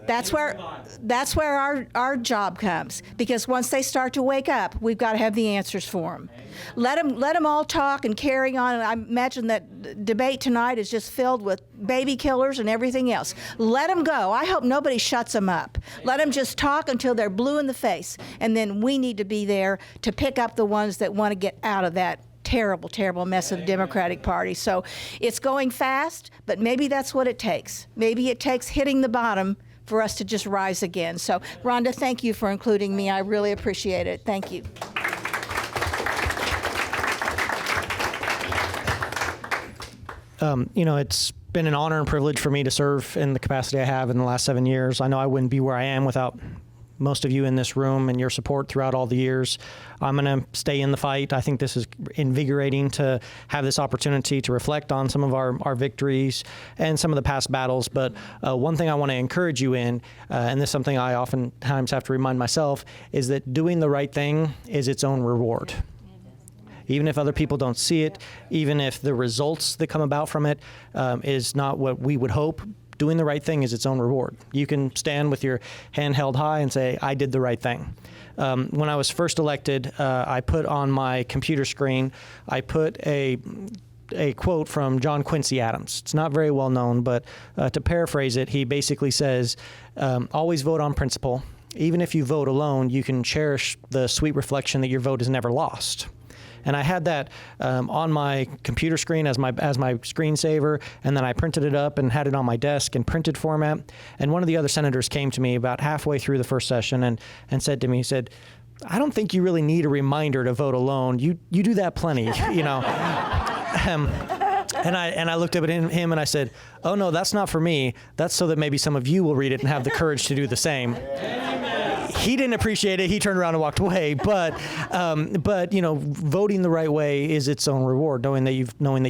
[SPEAKER 13] That's where our job comes, because once they start to wake up, we've got to have the answers for them. Let them all talk and carry on. And I imagine that debate tonight is just filled with baby killers and everything else. Let them go. I hope nobody shuts them up. Let them just talk until they're blue in the face, and then we need to be there to pick up the ones that want to get out of that terrible, terrible mess of the Democratic Party. So it's going fast, but maybe that's what it takes. Maybe it takes hitting the bottom for us to just rise again. So, Rhonda, thank you for including me. I really appreciate it. Thank you.
[SPEAKER 14] It's been an honor and privilege for me to serve in the capacity I have in the last 7 years. I know I wouldn't be where I am without most of you in this room and your support throughout all the years. I'm going to stay in the fight. I think this is invigorating to have this opportunity to reflect on some of our victories and some of the past battles. But one thing I want to encourage you in, and this is something I oftentimes have to remind myself, is that doing the right thing is its own reward. Even if other people don't see it, even if the results that come about from it is not what we would hope, doing the right thing is its own reward. You can stand with your hand held high and say, I did the right thing. When I was first elected, I put on my computer screen, I put a quote from John Quincy Adams. It's not very well known, but to paraphrase it, he basically says, always vote on principle. Even if you vote alone, you can cherish the sweet reflection that your vote is never lost. And I had that on my computer screen as my screensaver, and then I printed it up and had it on my desk in printed format. And one of the other senators came to me about halfway through the first session and said to me, he said, I don't think you really need a reminder to vote alone. You do that plenty, you know. And I looked up at him and I said, oh no, that's not for me. That's so that maybe some of you will read it and have the courage to do the same. He didn't appreciate it. He turned around and walked away. But voting the right way is its own reward, knowing that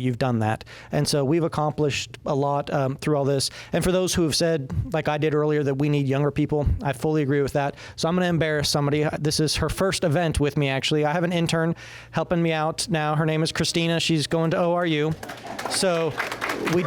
[SPEAKER 14] you've done that. And so we've accomplished a lot through all this. And for those who have said, like I did earlier, that we need younger people, I fully agree with that. So I'm going to embarrass somebody. This is her first event with me, actually. I have an intern helping me out now. Her name is Christina. She's going to ORU. So we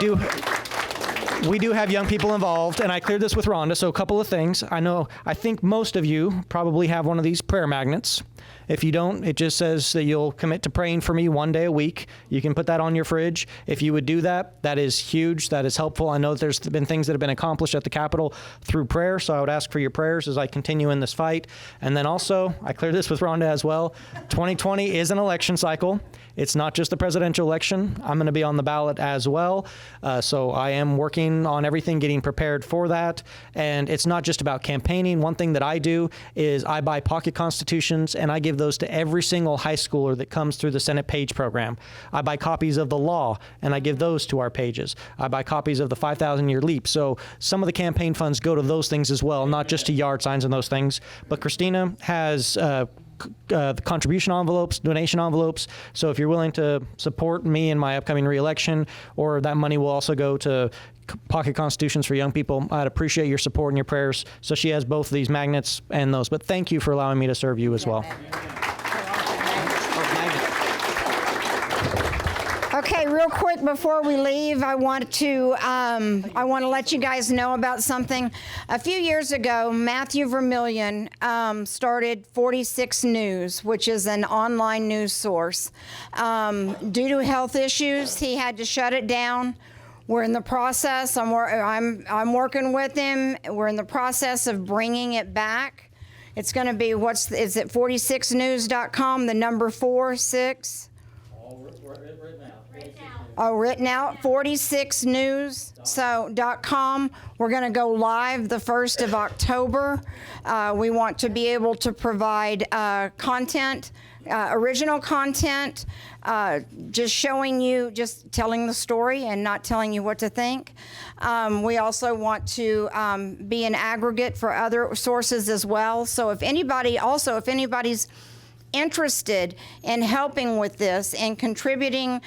[SPEAKER 14] do have young people involved, and I cleared this with Rhonda, so a couple of things. I think most of you probably have one of these prayer magnets. If you don't, it just says that you'll commit to praying for me one day a week. You can put that on your fridge. If you would do that, that is huge. That is helpful. I know that there's been things that have been accomplished at the Capitol through prayer, so I would ask for your prayers as I continue in this fight. And then also, I cleared this with Rhonda as well, 2020 is an election cycle. It's not just the presidential election. I'm going to be on the ballot as well. So I am working on everything, getting prepared for that. And it's not just about campaigning. One thing that I do is I buy pocket constitutions and I give those to every single high schooler that comes through the Senate Page program. I buy copies of the law and I give those to our pages. I buy copies of the 5,000-year leap. So some of the campaign funds go to those things as well, not just to yard signs and those things. But Christina has the contribution envelopes, donation envelopes. So if you're willing to support me in my upcoming reelection, or that money will also go to Pocket Constitutions for Young People, I'd appreciate your support and your prayers. So she has both of these magnets and those. But thank you for allowing me to serve you as well.
[SPEAKER 1] Okay, real quick before we leave, I want to let you guys know about something. A few years ago, Matthew Vermillion started 46 News, which is an online news source. Due to health issues, he had to shut it down. We're in the process. I'm working with him. We're in the process of bringing it back. It's going to be is it 46news.com? The number 46. Written out, 46news.com. We're going to go live the 1st of October. We want to be able to provide content, original content, just showing you, just telling the story and not telling you what to think. We also want to be an aggregate for other sources as well. So if anybody's interested in helping with this and contributing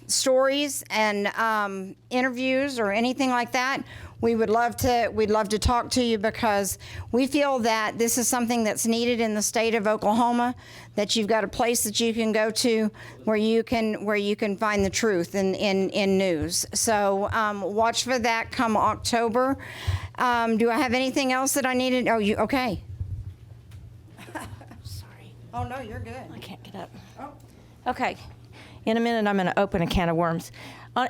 [SPEAKER 1] stories and interviews or anything like that, we'd love to talk to you, because we feel that this is something that's needed in the state of Oklahoma, that you've got a place that you can go to where you can find the truth in news. So watch for that come October. Do I have anything else that I needed? Okay. Oh, no, you're good.
[SPEAKER 12] I can't get up. Oh. Okay. In a minute, I'm going to open a can of worms.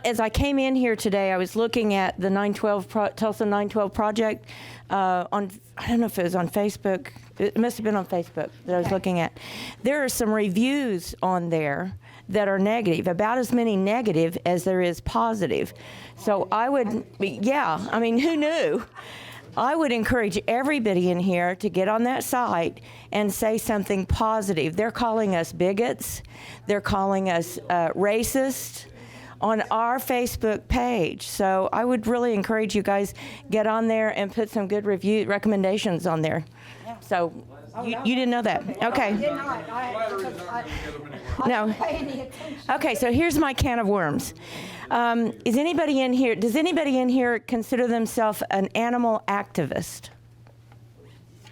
[SPEAKER 12] As I came in here today, I was looking at the Tulsa 912 project I don't know if it was on Facebook. It must have been on Facebook that I was looking at. There are some reviews on there that are negative, about as many negative as there is positive. So I would, who knew? I would encourage everybody in here to get on that site and say something positive. They're calling us bigots. They're calling us racist on our Facebook page. So I would really encourage you guys, get on there and put some good recommendations on there. Yeah. So you didn't know that? Okay.
[SPEAKER 1] I did not.
[SPEAKER 12] No. Okay, so here's my can of worms. Does anybody in here consider themselves an animal activist?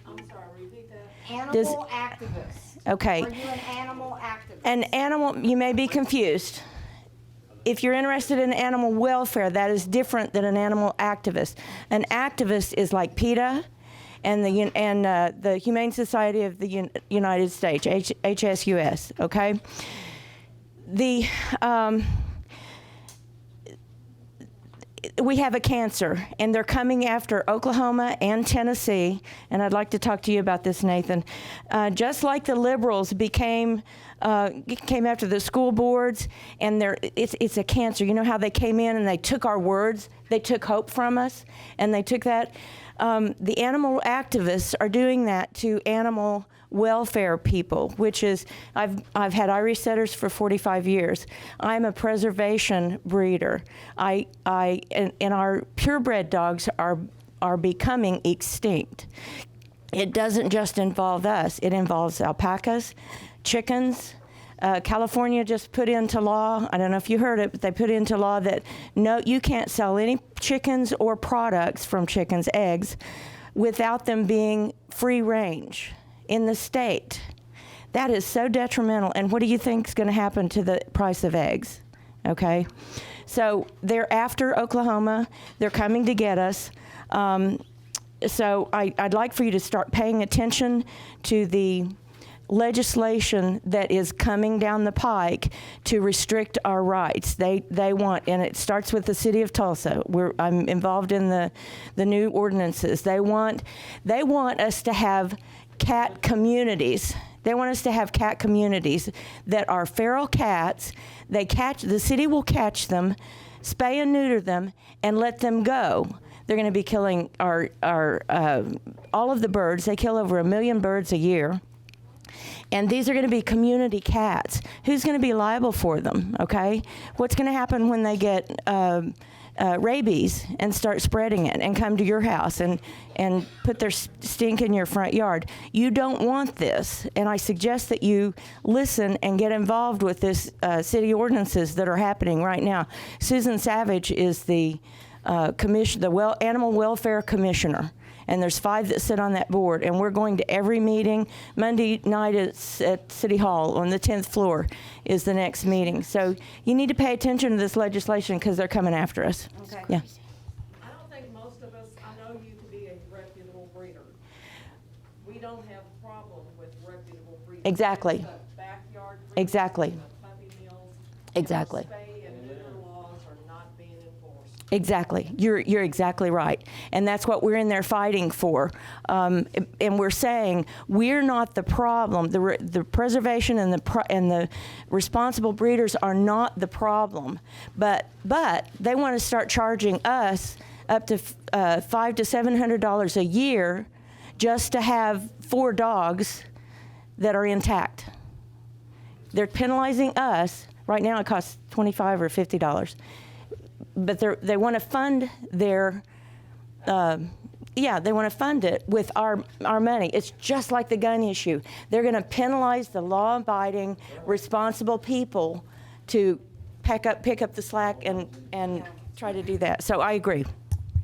[SPEAKER 1] I'm sorry, repeat that. Animal activist.
[SPEAKER 12] Okay.
[SPEAKER 1] Are you an animal activist?
[SPEAKER 12] An animal, you may be confused. If you're interested in animal welfare, that is different than an animal activist. An activist is like PETA and the Humane Society of the United States, HSUS, okay? We have a cancer, and they're coming after Oklahoma and Tennessee, and I'd like to talk to you about this, Nathan. Just like the liberals came after the school boards, and it's a cancer. You know how they came in and they took our words, they took hope from us, and they took that. The animal activists are doing that to animal welfare people, which is, I've had Irish setters for 45 years. I'm a preservation breeder. And our purebred dogs are becoming extinct. It doesn't just involve us. It involves alpacas, chickens. California just put into law, I don't know if you heard it, but they put into law that no, you can't sell any chickens or products from chickens, eggs, without them being free range in the state. That is so detrimental. And what do you think is going to happen to the price of eggs? Okay? So they're after Oklahoma. They're coming to get us. So I'd like for you to start paying attention to the legislation that is coming down the pike to restrict our rights. They want, and it starts with the city of Tulsa. I'm involved in the new ordinances. They want us to have cat communities. They want us to have cat communities that are feral cats. The city will catch them, spay and neuter them, and let them go. They're going to be killing our all of the birds. They kill over 1 million birds a year. And these are going to be community cats. Who's going to be liable for them, okay? What's going to happen when they get
[SPEAKER 2] rabies and start spreading it and come to your house and put their stink in your front yard. You don't want this, and I suggest that you listen and get involved with this city ordinances that are happening right now. Susan Savage is the Animal Welfare Commissioner, and there's 5 that sit on that board, and we're going to every meeting. Monday night at City Hall on the 10th floor is the next meeting. So you need to pay attention to this legislation because they're coming after us.
[SPEAKER 1] Okay.
[SPEAKER 2] Yeah.
[SPEAKER 15] I don't think most of us, I know you to be a reputable breeder. We don't have a problem with reputable breeders.
[SPEAKER 2] Exactly.
[SPEAKER 15] It's the backyard breeders,
[SPEAKER 2] Exactly.
[SPEAKER 15] the puppy mills,
[SPEAKER 2] Exactly.
[SPEAKER 15] spay and neuter laws are not being enforced.
[SPEAKER 2] Exactly. You're exactly right. And that's what we're in there fighting for. And we're saying we're not the problem. The preservation and the responsible breeders are not the problem. But they want to start charging us up to $500 to $700 a year just to have 4 dogs that are intact. They're penalizing us. Right now it costs $25 or $50. But they want to fund their, they want to fund it with our money. It's just like the gun issue. They're going to penalize the law-abiding, responsible people to pick up the slack and try to do that. So I agree.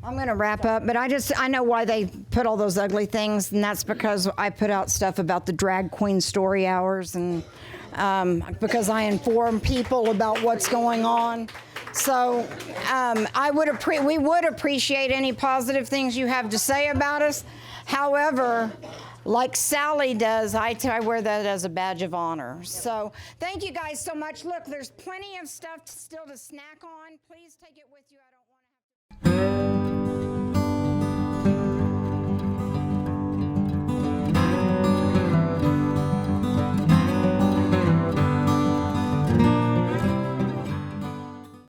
[SPEAKER 1] I'm going to wrap up, but I know why they put all those ugly things, and that's because I put out stuff about the drag queen story hours, and because I inform people about what's going on. So we would appreciate any positive things you have to say about us. However, like Sally does, I wear that as a badge of honor. So thank you guys so much. Look, there's plenty of stuff still to snack on. Please take it with you at all.